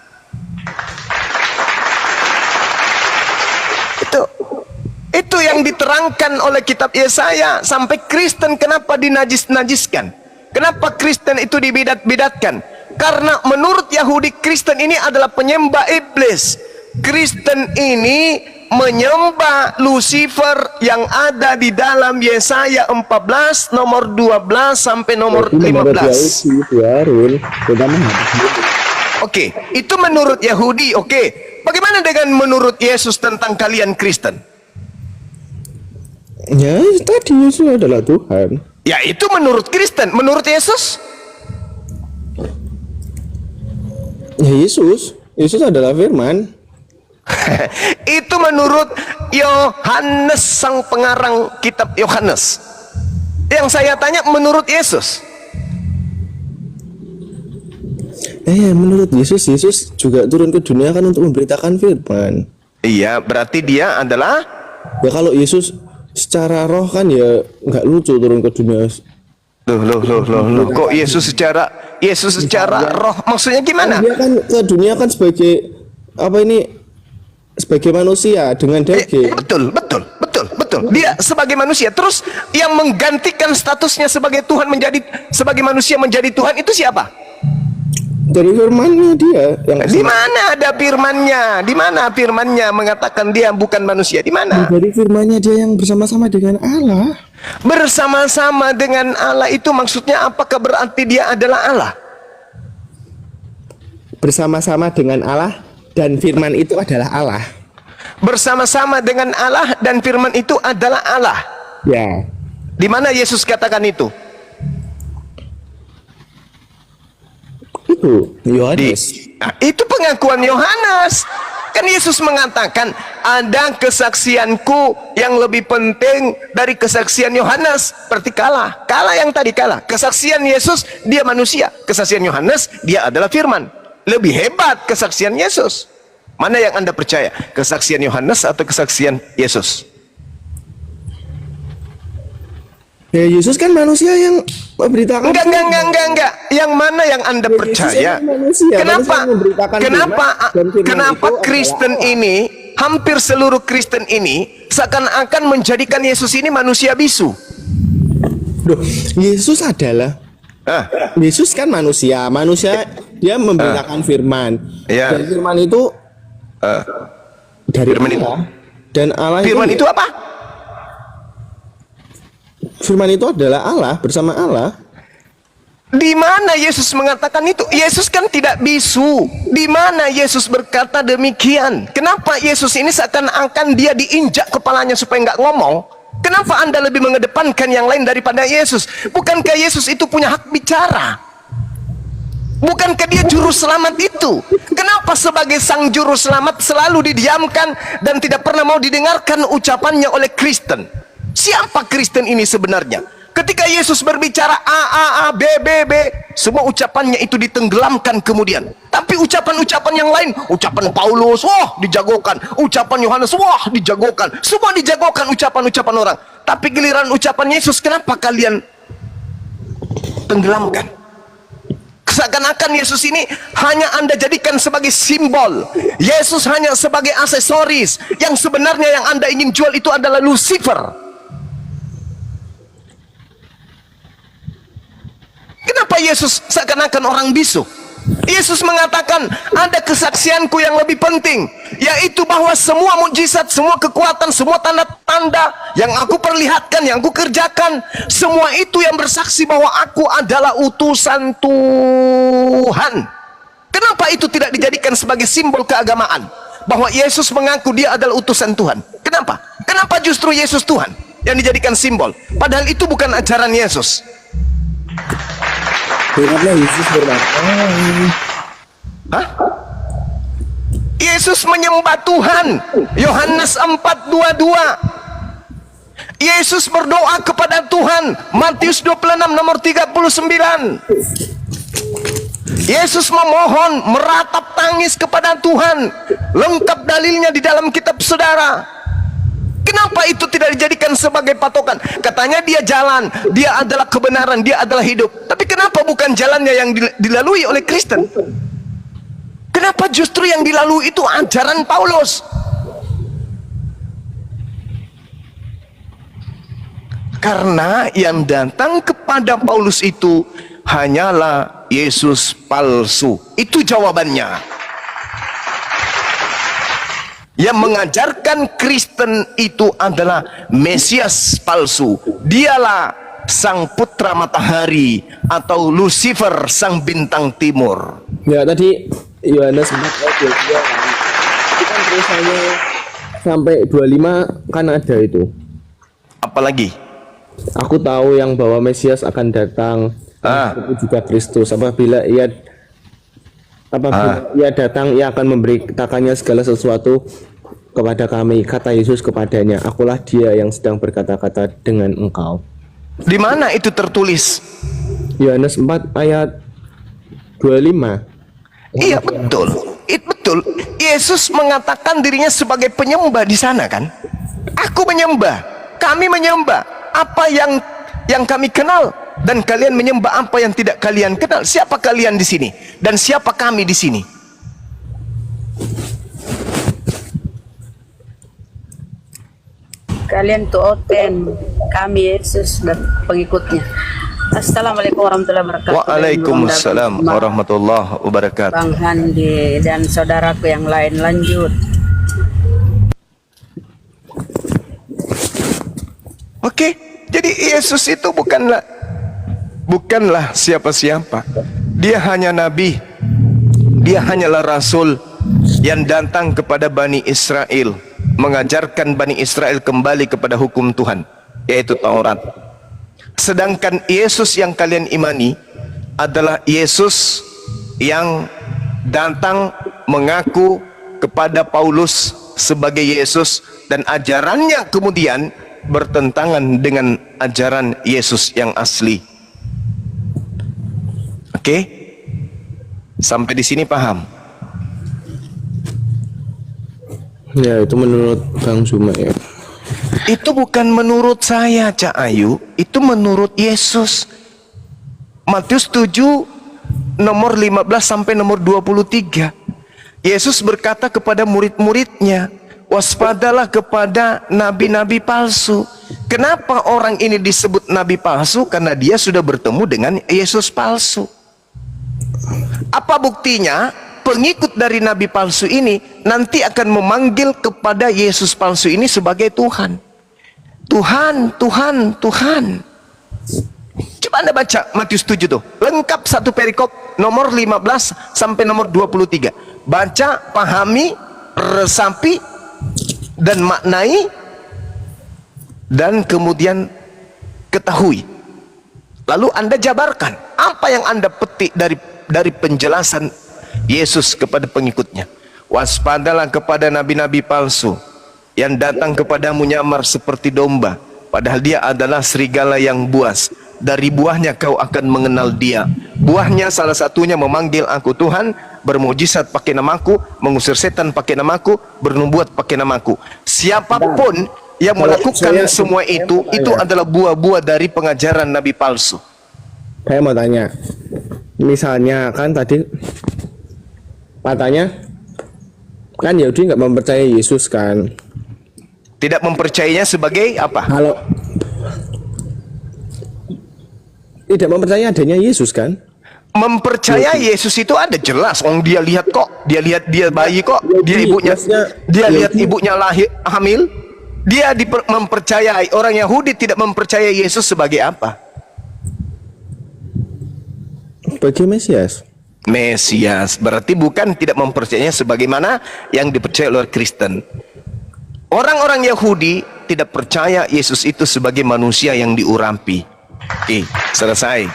Itu yang diterangkan oleh kitab Yesaya. Sampai Kristen kenapa dinajis-najiskan? Kenapa Kristen itu dibidat-bidatkan? Karena menurut Yahudi, Kristen ini adalah penyembah iblis. Kristen ini menyembah Lucifer yang ada di dalam Yesaya 14 nomor 12 sampai nomor 15. Oke, itu menurut Yahudi. Oke, bagaimana dengan menurut Yesus tentang kalian Kristen? Ya tadi Yesus adalah Tuhan. Ya itu menurut Kristen. Menurut Yesus? Ya Yesus adalah firman. Itu menurut Yohanes, sang pengarang kitab Yohanes. Yang saya tanya menurut Yesus. Menurut Yesus juga turun ke dunia kan untuk memberitakan firman. Iya, berarti dia adalah, Ya kalau Yesus secara roh kan ya nggak lucu turun ke dunia. loh. Kok Yesus secara roh maksudnya gimana? Dia kan ke dunia kan sebagai apa ini? Sebagai manusia dengan daging. Betul. Dia sebagai manusia. Terus yang menggantikan statusnya sebagai Tuhan sebagai manusia menjadi Tuhan itu siapa? Dari firman-Nya dia yang Di mana ada firman-Nya? Di mana firman-Nya mengatakan dia bukan manusia? Di mana? dari firman-Nya dia yang bersama-sama dengan Allah. Bersama-sama dengan Allah itu maksudnya apakah berarti dia adalah Allah? Bersama-sama dengan Allah dan firman itu adalah Allah. Bersama-sama dengan Allah dan firman itu adalah Allah. Ya. Di mana Yesus katakan itu? Itu Yohanes. Itu pengakuan Yohanes. Kan Yesus mengatakan ada kesaksianku yang lebih penting dari kesaksian Yohanes. Berarti kalah yang tadi kalah. Kesaksian Yesus dia manusia, kesaksian Yohanes dia adalah firman. Lebih hebat kesaksian Yesus. Mana yang Anda percaya? Kesaksian Yohanes atau kesaksian Yesus? Ya Yesus kan manusia yang memberitakan Enggak. Yang mana yang Anda percaya? ini manusia, Kenapa? manusia memberitakan Kenapa? firman, dan firman Kenapa itu Kristen adalah ini, hampir seluruh Kristen ini seakan-akan menjadikan Yesus ini manusia bisu? Loh, Yesus adalah Yesus kan manusia dia memberitakan firman. Iya. Dan firman itu dari Firman itu. Allah. Dan Allah Firman itu apa? Firman itu adalah Allah, bersama Allah. Di mana Yesus mengatakan itu? Yesus kan tidak bisu. Di mana Yesus berkata demikian? Kenapa Yesus ini seakan-akan dia diinjak kepalanya supaya nggak ngomong? Kenapa Anda lebih mengedepankan yang lain daripada Yesus? Bukankah Yesus itu punya hak bicara? Bukankah dia juru selamat itu? Kenapa sebagai sang juru selamat selalu didiamkan dan tidak pernah mau didengarkan ucapannya oleh Kristen? Siapa Kristen ini sebenarnya? Ketika Yesus berbicara A, B, semua ucapannya itu ditenggelamkan kemudian. Tapi ucapan-ucapan yang lain, ucapan Paulus, wah dijagokan. Ucapan Yohanes, wah dijagokan. Semua dijagokan ucapan-ucapan orang. Tapi giliran ucapan Yesus, kenapa kalian tenggelamkan? Seakan-akan Yesus ini hanya Anda jadikan sebagai simbol. Yesus hanya sebagai aksesoris. Yang sebenarnya yang Anda ingin jual itu adalah Lucifer. Kenapa Yesus seakan-akan orang bisu? Yesus mengatakan ada kesaksianku yang lebih penting, yaitu bahwa semua mukjizat, semua kekuatan, semua tanda-tanda yang aku perlihatkan, yang aku kerjakan, semua itu yang bersaksi bahwa aku adalah utusan Tuhan. Kenapa itu tidak dijadikan sebagai simbol keagamaan? Bahwa Yesus mengaku dia adalah utusan Tuhan. Kenapa? Kenapa justru Yesus Tuhan yang dijadikan simbol? Padahal itu bukan ajaran Yesus. Firmannya Yesus berkata, Hah? Yesus menyembah Tuhan. Yohanes 4:22. Yesus berdoa kepada Tuhan. Matius 26 nomor 39. Yesus memohon, meratap tangis kepada Tuhan. Lengkap dalilnya di dalam kitab saudara. Kenapa itu tidak dijadikan sebagai patokan? Katanya dia jalan, dia adalah kebenaran, dia adalah hidup. Tapi kenapa bukan jalannya yang dilalui oleh Kristen? Kenapa justru yang dilalui itu ajaran Paulus? Karena yang datang kepada Paulus itu hanyalah Yesus palsu. Itu jawabannya. Yang mengajarkan Kristen itu adalah Mesias palsu. Dialah sang putra matahari atau Lucifer sang bintang timur. ya tadi Yohanes 4 ayat 22 kan. Itu kan tulisannya sampai 25 kan ada itu. Apalagi? Aku tahu yang bahwa Mesias akan datang. Itu juga Kristus. Apabila ia datang, ia akan memberitakannya segala sesuatu kepada kami. Kata Yesus kepadanya, akulah dia yang sedang berkata-kata dengan engkau. Di mana itu tertulis? Yohanes 4 ayat 25. Iya betul. Itu betul. Yesus mengatakan dirinya sebagai penyembah di sana kan? Aku menyembah, kami menyembah apa yang kami kenal, dan kalian menyembah apa yang tidak kalian kenal. Siapa kalian di sini? Dan siapa kami di sini? Kalian tuh Oten, kami Yesus dan pengikutnya. Assalamualaikum warahmatullahi wabarakatuh. Waalaikumsalam warahmatullahi wabarakatuh. Bang Handi dan saudaraku yang lain, lanjut. Oke, jadi Yesus itu bukanlah siapa-siapa. Dia hanya nabi. Dia hanyalah rasul yang datang kepada Bani Israel, mengajarkan Bani Israel kembali kepada hukum Tuhan, yaitu Taurat. Sedangkan Yesus yang kalian imani adalah Yesus yang datang mengaku kepada Paulus sebagai Yesus, dan ajarannya kemudian bertentangan dengan ajaran Yesus yang asli. Oke? Sampai di sini paham? Ya, itu menurut Bang Zuma ya. Itu bukan menurut saya, Cak Ayu. Itu menurut Yesus. Matius 7 nomor 15 sampai nomor 23. Yesus berkata kepada murid-muridnya, waspadalah kepada nabi-nabi palsu. Kenapa orang ini disebut nabi palsu? Karena dia sudah bertemu dengan Yesus palsu. Apa buktinya? Pengikut dari nabi palsu ini nanti akan memanggil kepada Yesus palsu ini sebagai Tuhan. Tuhan, Tuhan, Tuhan. Coba Anda baca Matius 7 tuh. Lengkap satu perikop nomor 15 sampai nomor 23. Baca, pahami, resapi, dan maknai, dan kemudian ketahui. Lalu Anda jabarkan apa yang Anda petik dari penjelasan Yesus kepada pengikutnya. Waspadalah kepada nabi-nabi palsu yang datang kepadamu nyamar seperti domba, padahal dia adalah serigala yang buas. Dari buahnya kau akan mengenal dia. Buahnya salah satunya memanggil aku Tuhan, bermujizat pakai namaku, mengusir setan pakai namaku, bernubuat pakai namaku. Siapapun yang melakukan semua itu adalah buah-buah dari pengajaran nabi palsu. Saya mau tanya, misalnya kan tadi katanya kan Yahudi nggak mempercayai Yesus kan? Tidak mempercayainya sebagai apa? Kalau tidak mempercayai adanya Yesus kan? Mempercayai Yesus itu ada jelas. Dia lihat kok, dia lihat dia bayi kok, dia ibunya, dia lihat ibunya lahir hamil. Dia mempercayai. Orang Yahudi tidak mempercayai Yesus sebagai apa? Sebagai Mesias. Mesias, berarti bukan tidak mempercayainya sebagaimana yang dipercaya oleh Kristen. Orang-orang Yahudi tidak percaya Yesus itu sebagai manusia yang diurapi. Oke, selesai.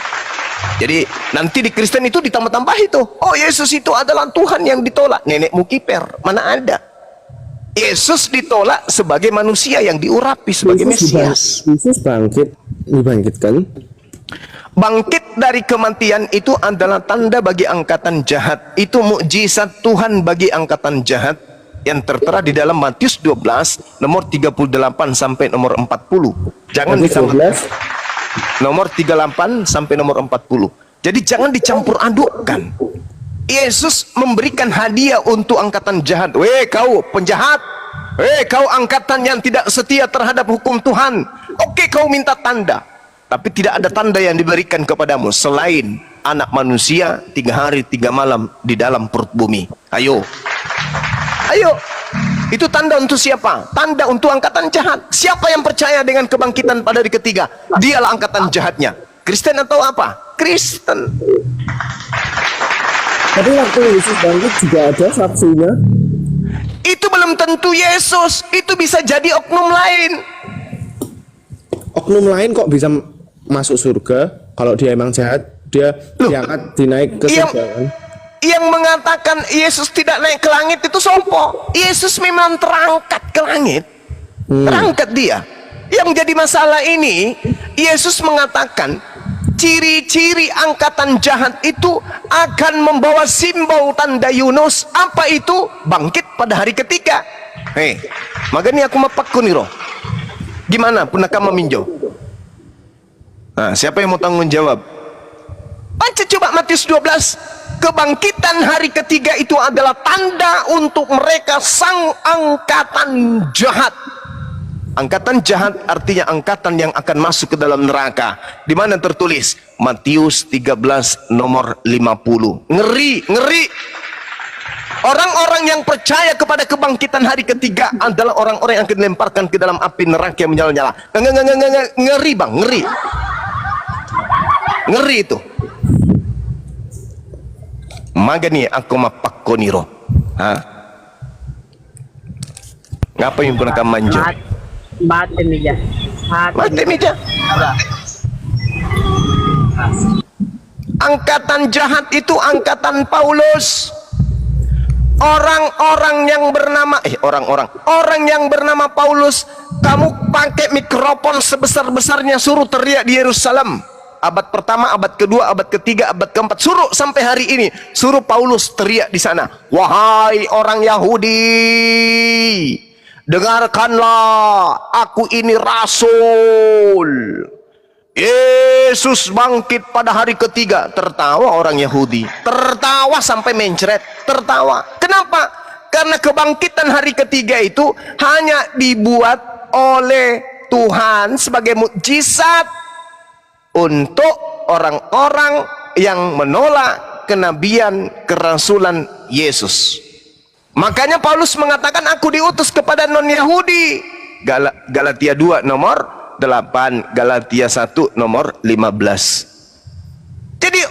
Jadi nanti di Kristen itu ditambah-tambah itu. Oh, Yesus itu adalah Tuhan yang ditolak. Nenekmu kiper, mana ada? Yesus ditolak sebagai manusia yang diurapi sebagai Mesias. Yesus dibangkitkan. Bangkit dari kematian itu adalah tanda bagi angkatan jahat. Itu mukjizat Tuhan bagi angkatan jahat yang tertera di dalam Matius 12 nomor 38 sampai nomor 40. Jangan ditambah nomor 38 sampai nomor 40. Jadi jangan dicampur adukkan. Yesus memberikan hadiah untuk angkatan jahat. Weh kau penjahat, weh kau angkatan yang tidak setia terhadap hukum Tuhan. Oke, kau minta tanda, tapi tidak ada tanda yang diberikan kepadamu selain anak manusia 3 hari 3 malam di dalam perut bumi. Ayo, ayo. Itu tanda untuk siapa? Tanda untuk angkatan jahat. Siapa yang percaya dengan kebangkitan pada hari ketiga? Dialah angkatan jahatnya. Kristen atau apa? Kristen. Tapi waktu Yesus bangkit juga ada saksinya. Itu belum tentu Yesus. Itu bisa jadi oknum lain. Oknum lain kok bisa masuk surga? Kalau dia emang jahat, dia diangkat, dinaik ke surga kan? Yang mengatakan Yesus tidak naik ke langit itu sopo. Yesus memang terangkat ke langit. Terangkat dia. Yang jadi masalah ini, Yesus mengatakan ciri-ciri angkatan jahat itu akan membawa simbol tanda Yunus. Apa itu? Bangkit pada hari ketiga. Hei, magani aku mapakkuniro. Gimana punaka meminjau? Nah, siapa yang mau tanggung jawab? Baca coba Matius 12. Kebangkitan hari ketiga itu adalah tanda untuk mereka sang angkatan jahat. Angkatan jahat artinya angkatan yang akan masuk ke dalam neraka. Di mana tertulis? Matius 13 nomor 50. Ngeri, ngeri. Orang-orang yang percaya kepada kebangkitan hari ketiga adalah orang-orang yang akan dilemparkan ke dalam api neraka yang menyala-nyala. Ngeri bang, ngeri. Ngeri itu. Magani aku mapakkoniro. Ngapa yang pernah kamu manja? Mati meja. Mati meja. Angkatan jahat itu angkatan Paulus. Orang yang bernama Paulus, kamu pakai mikrofon sebesar-besarnya suruh teriak di Yerusalem. Abad pertama, abad kedua, abad ketiga, abad keempat, suruh sampai hari ini, suruh Paulus teriak di sana. Wahai orang Yahudi, dengarkanlah, aku ini rasul Yesus bangkit pada hari ketiga. Tertawa orang Yahudi, tertawa sampai mencret, tertawa. Kenapa? Karena kebangkitan hari ketiga itu hanya dibuat oleh Tuhan sebagai mukjizat untuk orang-orang yang menolak kenabian kerasulan Yesus. Makanya Paulus mengatakan, aku diutus kepada non-Yahudi. Galatia 2 nomor 8, Galatia 1 nomor 15. Jadi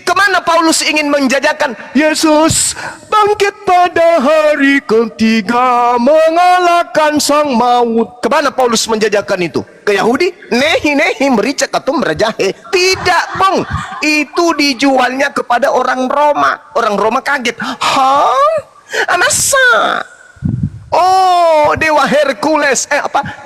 kemana Paulus ingin menjajakan Yesus bangkit pada hari ketiga mengalahkan sang maut? Kemana Paulus menjajakan itu? Ke Yahudi? Nehi merica katum merajahe. Tidak, Bang. Itu dijualnya kepada orang Roma. Orang Roma kaget. Hah? Masa? Oh, dewa Hercules,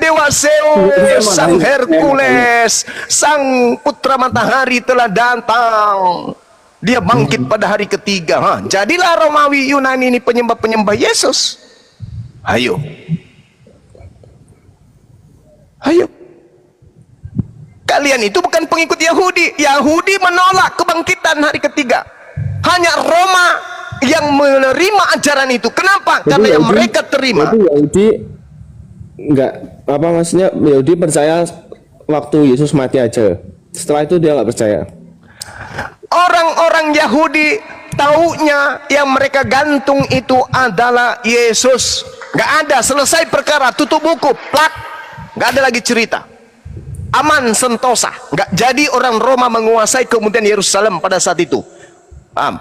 dewa Zeus, sang Hercules, sang putra matahari telah datang. Dia bangkit pada hari ketiga. Jadilah Romawi Yunani ini penyembah-penyembah Yesus. Ayo. Kalian itu bukan pengikut Yahudi. Yahudi menolak kebangkitan hari ketiga. Hanya Roma yang menerima ajaran itu. Kenapa? Karena yang mereka terima. Itu Yahudi enggak, apa maksudnya, Yahudi percaya waktu Yesus mati aja. Setelah itu dia nggak percaya. Orang-orang Yahudi taunya yang mereka gantung itu adalah Yesus. Nggak ada, selesai perkara, tutup buku, plak, nggak ada lagi cerita. Aman sentosa. Nggak jadi orang Roma menguasai kemudian Yerusalem pada saat itu.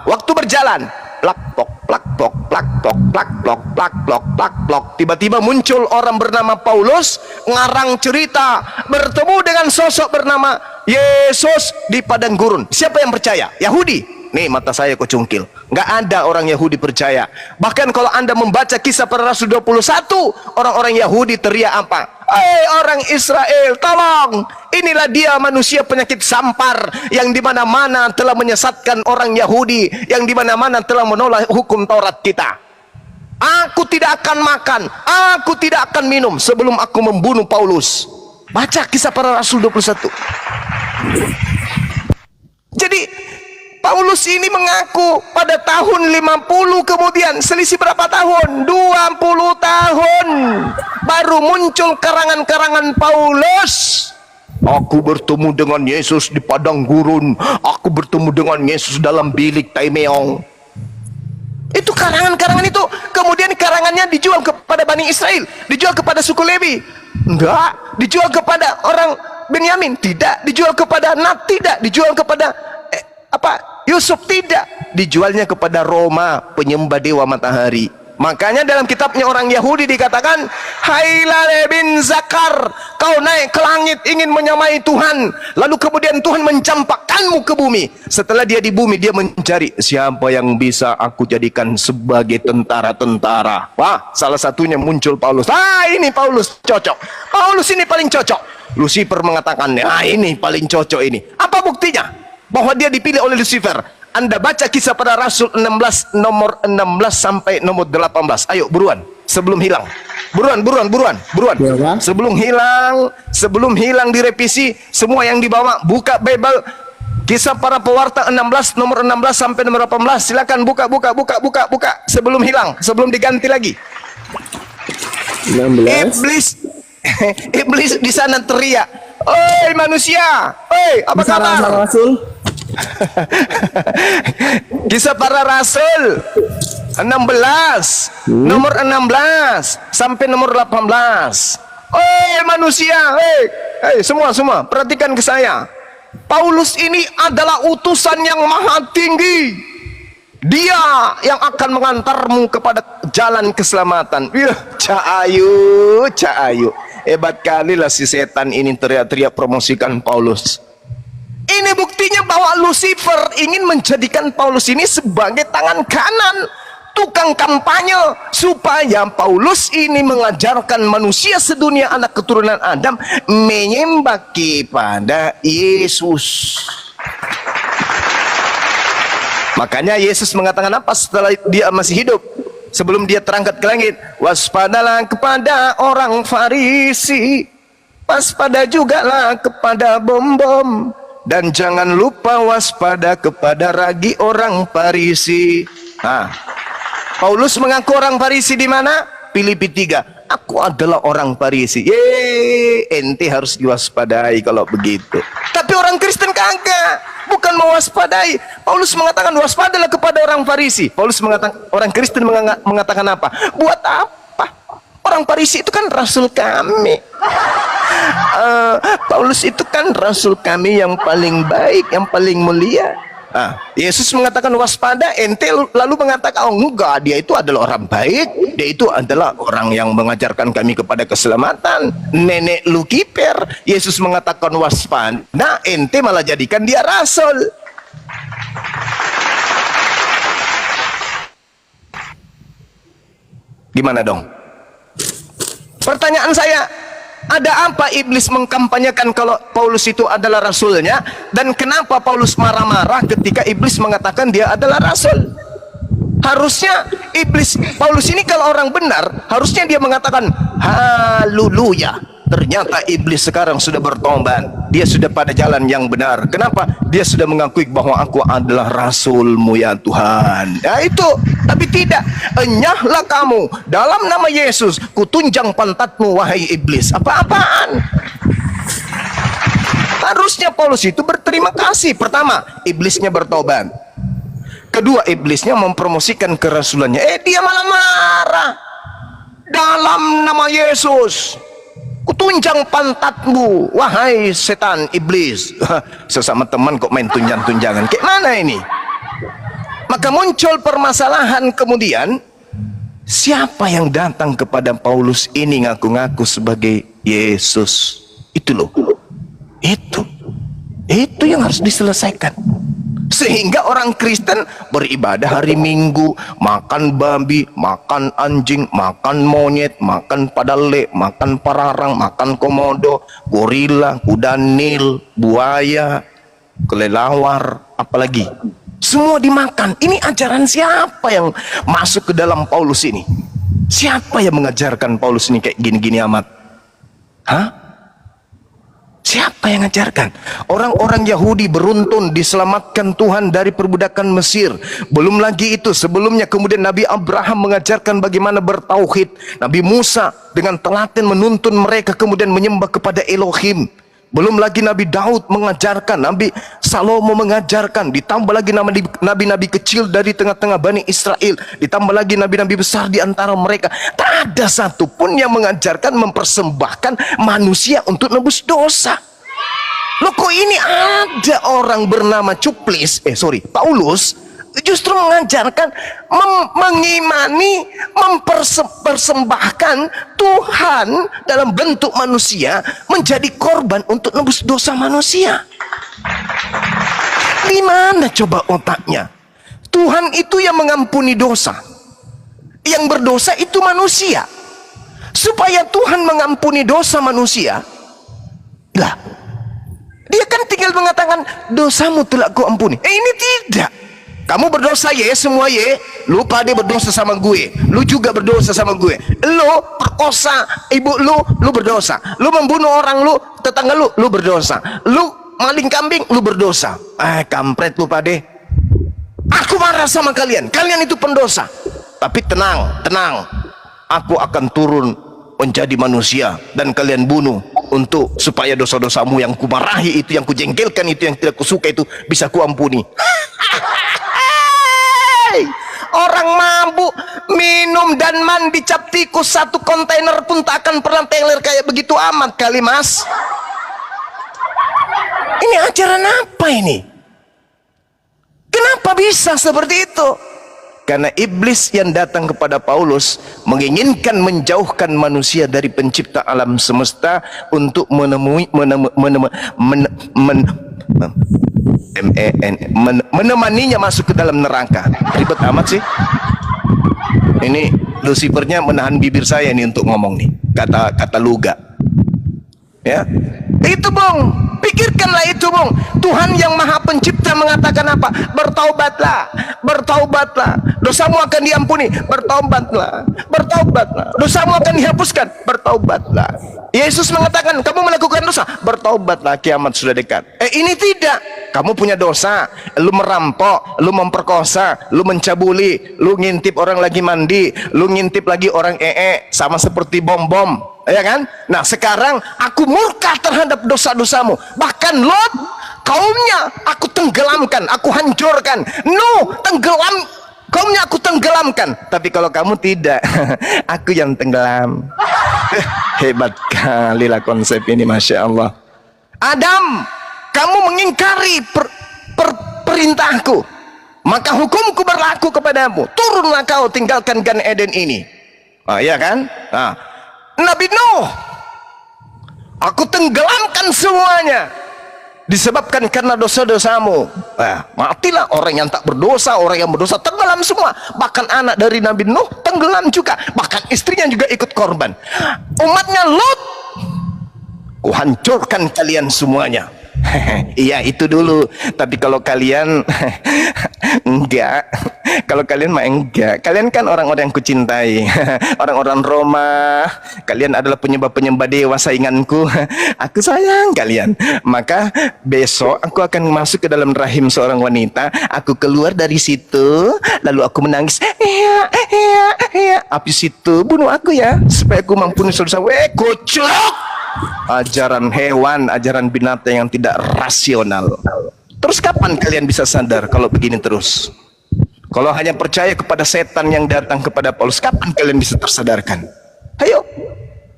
Waktu berjalan, plak plok plak plok plak plok plak plok plak plok plak plok, tiba-tiba muncul orang bernama Paulus, ngarang cerita bertemu dengan sosok bernama Yesus di padang gurun. Siapa yang percaya? Yahudi. Nih, mata saya kok cungkil. Nggak ada orang Yahudi percaya. Bahkan kalau Anda membaca Kisah Para Rasul 21, orang-orang Yahudi teriak apa? Orang Israel, tolong! Inilah dia manusia penyakit sampar yang dimana-mana telah menyesatkan orang Yahudi, yang dimana-mana telah menolak hukum Taurat kita. Aku tidak akan makan, aku tidak akan minum sebelum aku membunuh Paulus. Baca Kisah Para Rasul 21. Jadi Paulus ini mengaku pada tahun 50 kemudian, selisih berapa tahun? 20 tahun baru muncul karangan-karangan Paulus. Aku bertemu dengan Yesus di padang gurun, aku bertemu dengan Yesus dalam bilik Taimeong. Itu karangan-karangan itu. Kemudian karangannya dijual kepada Bani Israel, dijual kepada suku Lewi. Enggak, dijual kepada orang Benyamin. Tidak, dijual kepada Nat. Tidak, dijual kepada Yusuf. Tidak, dijualnya kepada Roma, penyembah dewa matahari. Makanya dalam kitabnya orang Yahudi dikatakan, Hailale bin Zakar, kau naik ke langit ingin menyamai Tuhan, lalu kemudian Tuhan mencampakkanmu ke bumi. Setelah dia di bumi, dia mencari siapa yang bisa aku jadikan sebagai tentara-tentara. Wah, salah satunya muncul Paulus. Ini Paulus cocok, Paulus ini paling cocok. Lucifer mengatakan, ini paling cocok ini. Apa buktinya bahwa dia dipilih oleh Lucifer? Anda baca Kisah Para Rasul 16 nomor 16 sampai nomor 18. Ayo buruan sebelum hilang. Buruan. Ya, Sebelum hilang direvisi semua yang dibawa. Buka Bible Kisah Para Pewarta 16 nomor 16 sampai nomor 18. Silakan buka sebelum hilang, sebelum diganti lagi. 16. Iblis di sana teriak, "Oi manusia, apa kabar?" Rasul. Kisah Para Rasul 16 nomor 16 sampai nomor 18. Manusia, semua perhatikan ke saya. Paulus ini adalah utusan yang maha tinggi. Dia yang akan mengantarmu kepada jalan keselamatan. Cahayu. Hebat kali lah si setan ini teriak-teriak promosikan Paulus. Ini buktinya bahwa Lucifer ingin menjadikan Paulus ini sebagai tangan kanan, tukang kampanye, supaya Paulus ini mengajarkan manusia sedunia anak keturunan Adam menyembah kepada Yesus. Makanya Yesus mengatakan apa setelah dia masih hidup? Sebelum dia terangkat ke langit, waspadalah kepada orang Farisi waspada jugalah kepada bom-bom, dan jangan lupa waspada kepada ragi orang Farisi. Paulus mengaku orang Farisi di mana? Filipi 3. Aku adalah orang Farisi. Ente harus diwaspadai kalau begitu. Tapi orang Kristen kagak, bukan mewaspadai. Paulus mengatakan waspadalah kepada orang Farisi. Paulus mengatakan, orang Kristen mengatakan apa? Buat apa? Orang Farisi itu kan rasul kami. Paulus itu kan rasul kami yang paling baik, yang paling mulia. Yesus mengatakan waspada, ente lalu mengatakan, oh enggak, dia itu adalah orang baik, dia itu adalah orang yang mengajarkan kami kepada keselamatan. Nenek lu kiper. Yesus mengatakan waspada, ente malah jadikan dia rasul. Gimana dong? Pertanyaan saya, ada apa iblis mengkampanyekan kalau Paulus itu adalah rasulnya, dan kenapa Paulus marah-marah ketika iblis mengatakan dia adalah rasul? Harusnya Paulus ini kalau orang benar, harusnya dia mengatakan haleluya. Ternyata iblis sekarang sudah bertobat, dia sudah pada jalan yang benar. Kenapa? Dia sudah mengakui bahwa aku adalah rasulmu ya Tuhan. Itu, tapi tidak. Enyahlah kamu, dalam nama Yesus kutunjang pantatmu wahai iblis. Apa-apaan? Harusnya Paulus itu berterima kasih. Pertama, iblisnya bertobat. Kedua, iblisnya mempromosikan kerasulannya. Dia malah marah. Dalam nama Yesus kutunjang pantatmu wahai setan iblis. Sesama teman kok main tunjang-tunjangan, kayak mana ini? Maka muncul permasalahan kemudian, siapa yang datang kepada Paulus ini ngaku-ngaku sebagai Yesus? Itu loh, itu yang harus diselesaikan. Sehingga orang Kristen beribadah hari Minggu, makan babi, makan anjing, makan monyet, makan padale, makan pararang, makan komodo, gorila, kuda nil, buaya, kelelawar, apalagi semua dimakan. Ini ajaran siapa yang masuk ke dalam Paulus ini? Siapa yang mengajarkan Paulus ini kayak gini-gini amat? Siapa yang mengajarkan? Orang-orang Yahudi beruntun diselamatkan Tuhan dari perbudakan Mesir. Belum lagi itu, sebelumnya kemudian Nabi Abraham mengajarkan bagaimana bertauhid. Nabi Musa dengan telaten menuntun mereka kemudian menyembah kepada Elohim. Belum lagi Nabi Daud mengajarkan, Nabi Salomo mengajarkan, ditambah lagi nabi-nabi kecil dari tengah-tengah Bani Israel, ditambah lagi nabi-nabi besar di antara mereka. Tak ada satupun yang mengajarkan mempersembahkan manusia untuk nebus dosa. Loh, kok ini ada orang bernama Paulus justru mengajarkan mengimani, mempersembahkan Tuhan dalam bentuk manusia menjadi korban untuk nebus dosa manusia. Di mana coba otaknya? Tuhan itu yang mengampuni dosa, yang berdosa itu manusia. Supaya Tuhan mengampuni dosa manusia, lah, dia kan tinggal mengatakan dosamu telah kuampuni. Ini tidak. Kamu berdosa semua lu pada berdosa sama gue, lu juga berdosa sama gue. Lu perkosa ibu lu berdosa. Lu membunuh orang tetangga lu berdosa. Lu maling kambing, lu berdosa. Kampret lu pade. Aku marah sama kalian itu pendosa. Tapi tenang, aku akan turun menjadi manusia dan kalian bunuh supaya dosa-dosamu yang kumarahi itu, yang kujengkelkan itu, yang tidak kusuka itu bisa kuampuni. Orang mabuk, minum dan mandi cap tikus satu kontainer pun tak akan pernah teler kayak begitu amat kali, Mas. Ini ajaran apa ini? Kenapa bisa seperti itu? Karena iblis yang datang kepada Paulus menginginkan menjauhkan manusia dari pencipta alam semesta untuk menemaninya masuk ke dalam neraka. Ribet amat sih. Ini Lucifernya menahan bibir saya ini untuk ngomong nih kata luga. Ya, itu Bung, pikirkanlah itu Bung. Tuhan yang Maha Pencipta mengatakan apa? Bertaubatlah, bertaubatlah, dosamu akan diampuni. Bertaubatlah, bertaubatlah, dosamu akan dihapuskan. Bertaubatlah. Yesus mengatakan, kamu melakukan dosa, bertaubatlah, kiamat sudah dekat. Ini tidak. Kamu punya dosa, lu merampok, lu memperkosa, lu mencabuli, lu ngintip orang lagi mandi, lu ngintip lagi orang sama seperti bom-bom. Ya kan? Nah sekarang aku murka terhadap dosa-dosamu. Bahkan Lot, kaumnya aku tenggelamkan, aku hancurkan. Nuh, tenggelam, kaumnya aku tenggelamkan. Tapi kalau kamu tidak, aku yang tenggelam. Hebat kali lah konsep ini, Masya Allah. Adam, kamu mengingkari perintahku, maka hukumku berlaku kepadamu. Turunlah kau, tinggalkan Gan Eden ini. Iya kan? Nabi Nuh, aku tenggelamkan semuanya disebabkan karena dosa-dosamu. Matilah orang yang tak berdosa, orang yang berdosa tenggelam semua. Bahkan anak dari Nabi Nuh tenggelam juga, bahkan istrinya juga ikut korban. Umatnya Lot, kuhancurkan kalian semuanya. Iya itu dulu. Tapi kalau kalian enggak, kalau kalian mah enggak. Kalian kan orang-orang yang kucintai, orang-orang Roma. Kalian adalah penyembah-penyembah dewa sainganku. Aku sayang kalian. Maka besok aku akan masuk ke dalam rahim seorang wanita. Aku keluar dari situ, lalu aku menangis. Iya. Habis itu bunuh aku ya, supaya aku mampu dosa. Kucuk. Ajaran hewan, ajaran binatang yang tidak rasional. Terus kapan kalian bisa sadar kalau begini terus? Kalau hanya percaya kepada setan yang datang kepada Paulus, kapan kalian bisa tersadarkan? Ayo.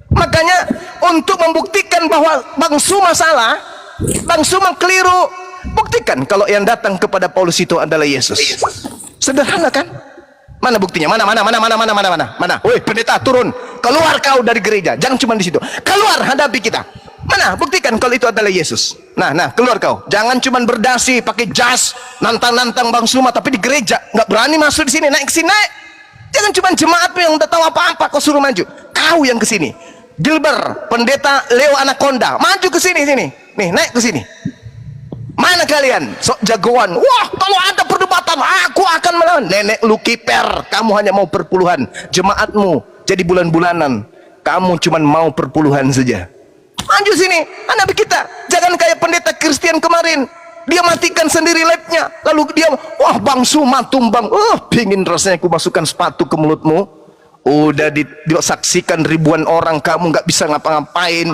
Makanya untuk membuktikan bahwa Bang Suma salah, Bang Suma keliru, buktikan kalau yang datang kepada Paulus itu adalah Yesus. Sederhana kan? Mana buktinya? Mana? Woi, pendeta turun. Keluar kau dari gereja. Jangan cuma di situ. Keluar, hadapi kita. Mana? Buktikan kalau itu adalah Yesus. Nah, keluar kau. Jangan cuma berdasi, pakai jas, nantang-nantang Bang Suma, tapi di gereja nggak berani masuk di sini. Naik ke sini, naik. Jangan cuma jemaatmu yang udah tahu apa-apa kau suruh maju. Kau yang ke sini. Gilbert, pendeta Leo Anaconda, maju ke sini. Nih, naik ke sini. Mana kalian? Sok jagoan. Wah, kalau ada perdebatan, aku akan melawan. Nenek lu kiper, kamu hanya mau perpuluhan. Jemaatmu jadi bulan-bulanan. Kamu cuma mau perpuluhan saja. Maju sini, anak kita. Jangan kayak pendeta Kristen kemarin. Dia matikan sendiri labnya. Lalu dia, wah Bang Suma tumbang. Pingin rasanya aku masukkan sepatu ke mulutmu. Udah disaksikan ribuan orang, kamu nggak bisa ngapa-ngapain.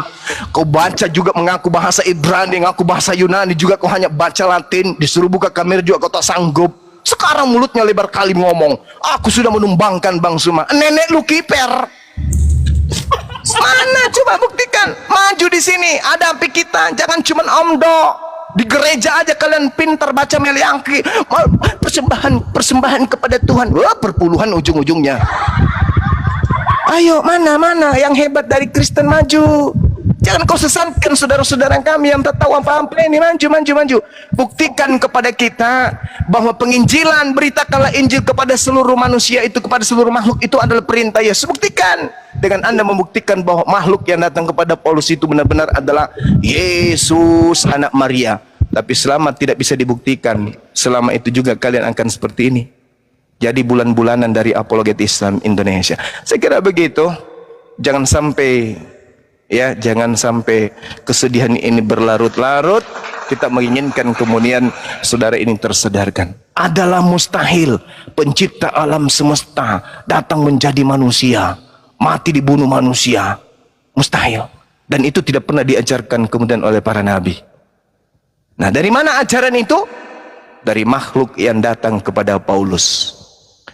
Kau baca juga mengaku bahasa Ibrani, ngaku bahasa Yunani juga, kau hanya baca Latin. Disuruh buka kamera juga kau tak sanggup. Sekarang mulutnya lebar kali ngomong, aku sudah menumbangkan Bang Suma. Nenek lu kiper. Mana? Coba buktikan. Maju di sini, hadapi kita. Jangan cuman omdo. Di gereja aja kalian pintar baca meliangki, persembahan kepada Tuhan. Wah, perpuluhan ujung-ujungnya. Ayo, mana yang hebat dari Kristen, maju. Jangan kau sesatkan saudara-saudara kami yang tak tahu apa-apa ini. Maju. Buktikan kepada kita bahwa penginjilan, beritakanlah Injil kepada seluruh manusia itu, kepada seluruh makhluk itu adalah perintah Yesus. Buktikan dengan Anda membuktikan bahwa makhluk yang datang kepada Paulus itu benar-benar adalah Yesus anak Maria. Tapi selama tidak bisa dibuktikan, selama itu juga kalian akan seperti ini. Jadi bulan-bulanan dari apologet Islam Indonesia. Saya kira begitu. Jangan sampai kesedihan ini berlarut-larut. Kita menginginkan kemudian saudara ini tersadarkan. Adalah mustahil pencipta alam semesta datang menjadi manusia, mati dibunuh manusia. Mustahil. Dan itu tidak pernah diajarkan kemudian oleh para nabi. Nah, dari mana ajaran itu? Dari makhluk yang datang kepada Paulus.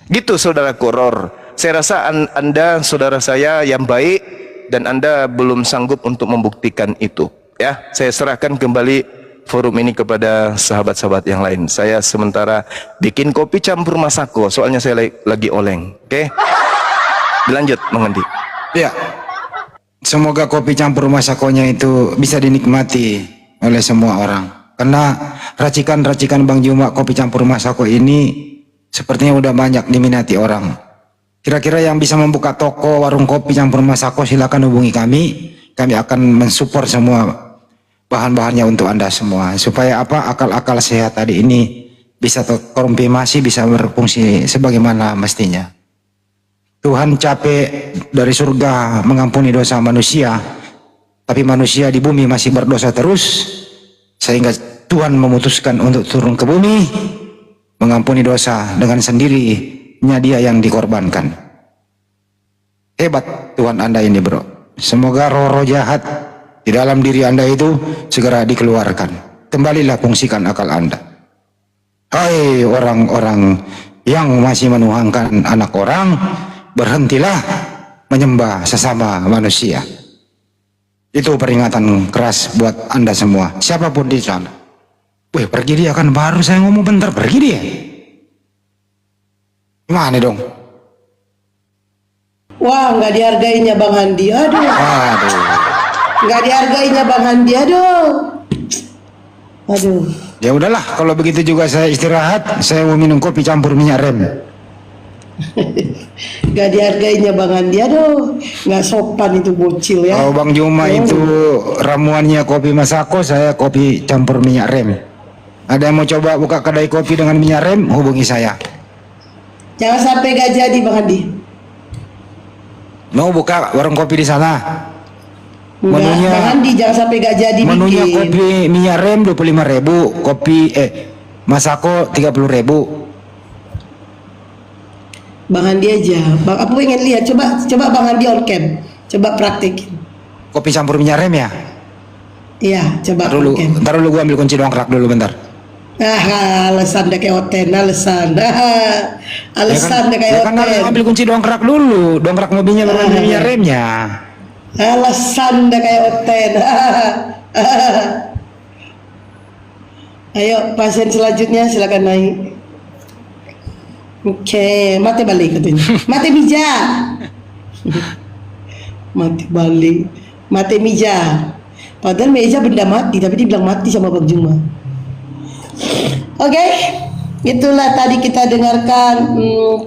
Gitu saudara Koror. Saya rasa Anda saudara saya yang baik dan Anda belum sanggup untuk membuktikan itu. Ya, saya serahkan kembali forum ini kepada sahabat-sahabat yang lain. Saya sementara bikin kopi campur masako, soalnya saya lagi oleng. Oke? Dilanjut, Mang Andi. Ya. Semoga kopi campur masakonya itu bisa dinikmati oleh semua orang. Karena racikan-racikan Bang Juma kopi campur masako ini sepertinya udah banyak diminati orang. Kira-kira yang bisa membuka toko warung kopi campur masako silakan hubungi kami. kami akan mensupport semua bahan-bahannya untuk Anda semua. Supaya apa, akal-akal sehat tadi ini bisa terkonfirmasi, bisa berfungsi sebagaimana mestinya. Tuhan capek dari surga mengampuni dosa manusia, tapi manusia di bumi masih berdosa terus, sehingga Tuhan memutuskan untuk turun ke bumi, mengampuni dosa dengan sendirinya, dia yang dikorbankan. Hebat Tuhan Anda ini bro. Semoga roh-roh jahat di dalam diri Anda itu segera dikeluarkan. Kembalilah fungsikan akal Anda. Hai orang-orang yang masih menuhankan anak orang, berhentilah menyembah sesama manusia. Itu peringatan keras buat Anda semua, siapapun di sana. Wih, pergi dia, kan baru saya ngomong bentar pergi dia. Gimana dong? Wah, nggak dihargainya Bang Handi. Aduh, Aduh. nggak dihargainya Bang Handi. Aduh. Aduh. Ya udahlah, kalau begitu juga saya istirahat. Saya mau minum kopi campur minyak rem. Nggak dihargainya Bang Handi. Aduh, nggak sopan itu bocil ya. Kalau Bang Juma itu ramuannya kopi Masako, saya kopi campur minyak rem. Ada yang mau coba buka kedai kopi dengan minyak rem, hubungi saya. Jangan sampai nggak jadi Bang Handi. Mau buka warung kopi di sana? Enggak, Menunya- Bang Handi jangan sampai nggak jadi Menunya bikin. kopi minyak rem 25.000, kopi Masako 30.000. Bang Handi aja. Bang, aku pengen lihat. Coba Bang Handi on cam. Coba praktekin. Kopi campur minyak rem ya? Iya, coba Ntar dulu, on cam. ntar dulu gua ambil kunci dongkrak dulu bentar. Alasan dah kayak hotel, alasan. Alasan dah kayak Ya kan harus hotel. ambil kunci dongkrak dulu, dongkrak mobilnya baru ambil minyak remnya. Alasan dah kayak hotel. Ayo, pasien selanjutnya silakan naik. Oke, mati balik katanya. Mati mija. Mati balik. Mati mija. Padahal meja benda mati, tapi dia bilang mati sama Bang Juma. Oke, itulah tadi kita dengarkan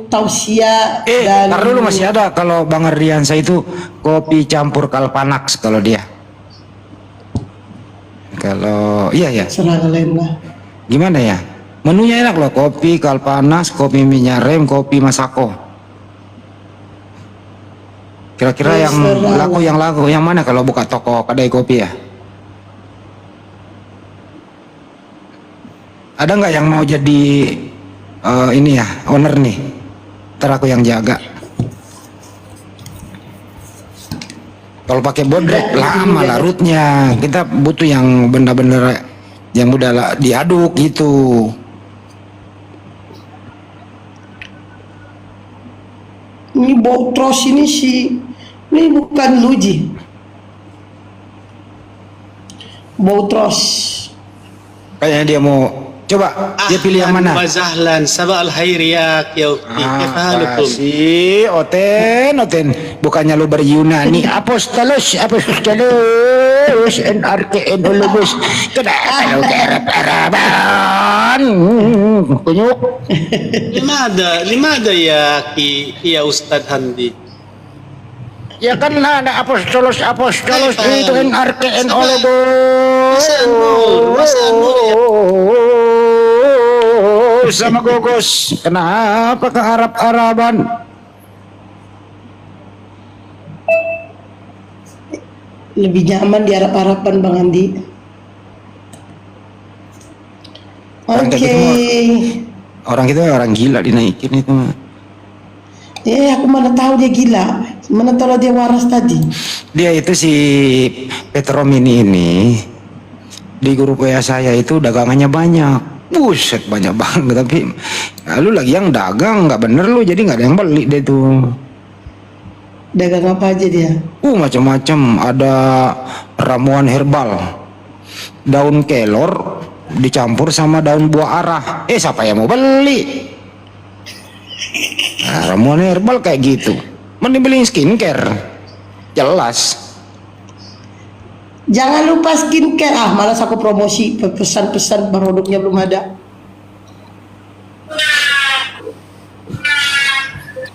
tausiah dan Ntar dulu masih ada kalau Bang Ardiansa itu kopi campur Kalpanax kalau dia. Kalau iya ya, serah kalian lah. gimana ya? Menunya enak loh, kopi Kalpanax, kopi minyak rem, kopi Masako. Kira-kira yang laku yang mana kalau buka toko kedai kopi ya? Ada nggak yang mau jadi ini ya, owner nih? Ntar aku yang jaga. Kalau pakai bodrek lama larutnya. Kita butuh yang bener-bener yang udah diaduk gitu. Ini Boutros ini bukan Luji. Boutros. Kayaknya dia mau coba dia pilih yang mana? وسهلا صباح الخير ياك يا أختي كيف حالكم؟ Si Oten, bukannya lu beryunani apostolos NRKNologos, kenapa lu Arab-Araban? Kunyuk. لماذا يا أخي يا أستاذ هندي؟ Ya kan ada apostolos itu NRKNologos. Sama Gogos, kenapa ke Arab-Araban? Lebih nyaman di Arab-Araban Bang Andi. Orang kayak Oke. gitu Orang itu orang gila dinaikin itu. Aku mana tahu dia gila. Mana tahu dia waras tadi. Dia itu si Petromini ini di grup WA saya itu dagangannya banyak. Buset banyak banget, tapi lu lagi yang dagang nggak bener lu, jadi nggak ada yang beli deh tuh. Dagang apa aja dia? Macam-macam, ada ramuan herbal, daun kelor dicampur sama daun buah arah. Siapa yang mau beli? Nah, ramuan herbal kayak gitu. Mending beli skincare, jelas. Jangan lupa skincare. Malas aku promosi pesan-pesan produknya belum ada.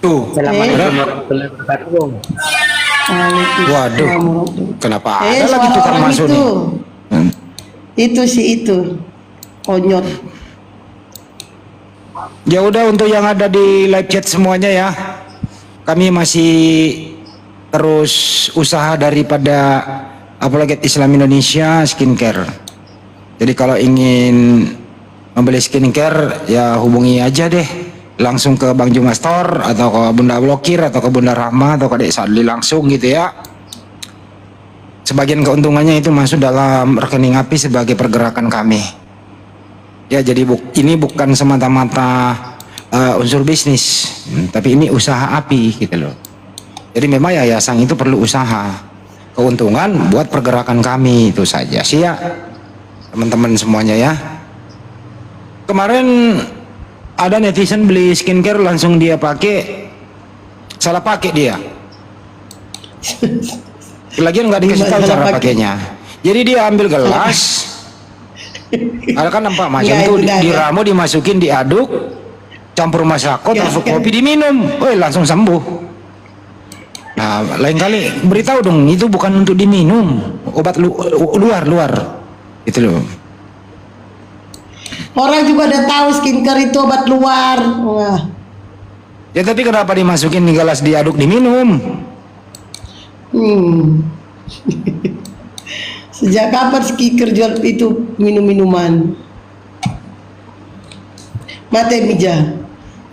Tuh, Assalamualaikum warahmatullahi wabarakatuh. Waalaikumsalam Waduh, warahmatullahi. kenapa ada lagi suara tukang orang masuk itu. nih? Itu sih itu. Onyot. Ya udah, untuk yang ada di live chat semuanya ya, kami masih terus usaha daripada Apologet Islam Indonesia Skincare. Jadi kalau ingin membeli skincare ya hubungi aja deh langsung ke Bang Juma Store atau ke Bunda Blokir atau ke Bunda Rahma atau ke Dek Sadli langsung gitu ya. Sebagian keuntungannya itu masuk dalam rekening API sebagai pergerakan kami. Ya, jadi ini bukan semata-mata unsur bisnis, tapi ini usaha API gitu loh. Jadi memang yayasan itu perlu usaha, keuntungan buat pergerakan kami, itu saja sih ya teman-teman semuanya ya. Kemarin ada netizen beli skincare langsung dia pakai, salah pakai dia. Lagian nggak dikasih tahu cara pakainya. Jadi dia ambil gelas, ada kan nampak macam Nggak, tuh itu nggak ada. diramu, dimasukin, diaduk, campur masako, terus kopi diminum, woi langsung sembuh. Nah, lain kali beritahu dong, itu bukan untuk diminum, obat luar, itu loh. Orang juga udah tahu skincare itu obat luar. Wah. Ya tapi kenapa dimasukin di gelas, diaduk, diminum? Sejak kapan skincare jual itu minum-minuman? Mate Mija.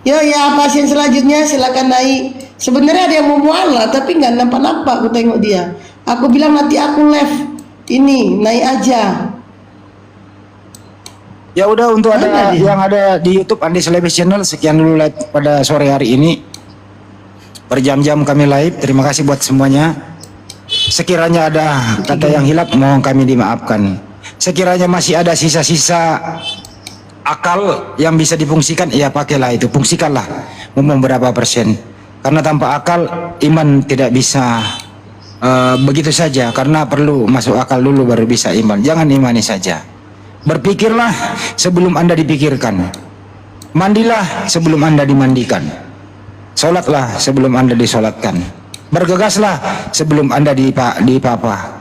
Yo ya, pasien selanjutnya silakan naik. Sebenarnya ada yang mau mualah tapi nggak nampak-nampak. Aku tengok dia. Aku bilang nanti aku live ini naik aja. Ya udah, untuk Mana ada dia? yang ada di YouTube Andi Selebes Channel, sekian dulu live pada sore hari ini. Berjam-jam kami live. Terima kasih buat semuanya. Sekiranya ada kata yang hilap, mohon kami dimaafkan. Sekiranya masih ada sisa-sisa akal yang bisa difungsikan, ya pakailah itu, fungsikanlah. Ngomong berapa persen? Karena tanpa akal iman tidak bisa begitu saja, karena perlu masuk akal dulu baru bisa iman. Jangan imani saja. Berpikirlah sebelum Anda dipikirkan. Mandilah sebelum Anda dimandikan. Sholatlah sebelum Anda disolatkan. Bergegaslah sebelum Anda dipapa.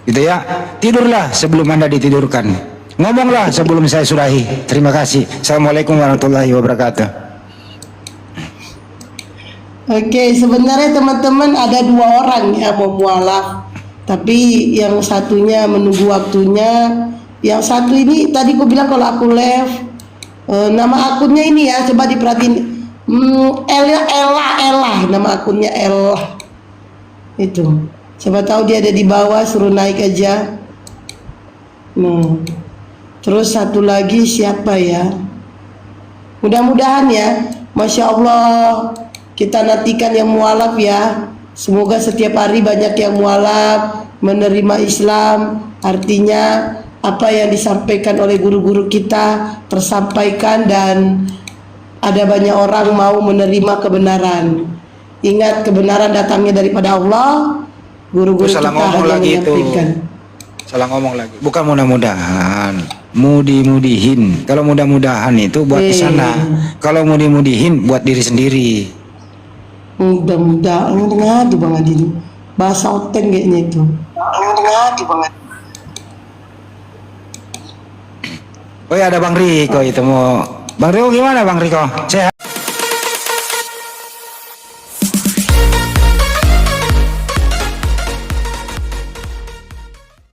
Gitu ya. Tidurlah sebelum Anda ditidurkan. Ngomonglah sebelum saya sudahi. Terima kasih. Assalamualaikum warahmatullahi wabarakatuh. Oke, sebenarnya teman-teman ada dua orang yang mau mualaf, tapi yang satunya menunggu waktunya. Yang satu ini tadi aku bilang kalau aku live, nama akunnya ini ya, coba diperhatiin. Ella, nama akunnya Ella. Itu. Siapa tahu dia ada di bawah, suruh naik aja. Terus satu lagi siapa ya? Mudah-mudahan ya, Masya Allah, kita nantikan yang mualaf ya. Semoga setiap hari banyak yang mualaf, menerima Islam. Artinya apa yang disampaikan oleh guru-guru kita tersampaikan dan ada banyak orang mau menerima kebenaran. Ingat, kebenaran datangnya daripada Allah. Guru-guru kita Salah ngomong hanya lagi itu. menyampaikan. Salah ngomong lagi. Bukan mudah-mudahan, mudi-mudihin. Kalau mudah-mudahan itu buat di sana. Kalau mudi-mudihin buat diri sendiri. Mudah-mudahan ngadi Bang Adi. Bahasa Oteng kayaknya itu. Ngadi banget. Oh ya, ada Bang Riko itu mau. Bang Riko gimana Bang Riko? Sehat?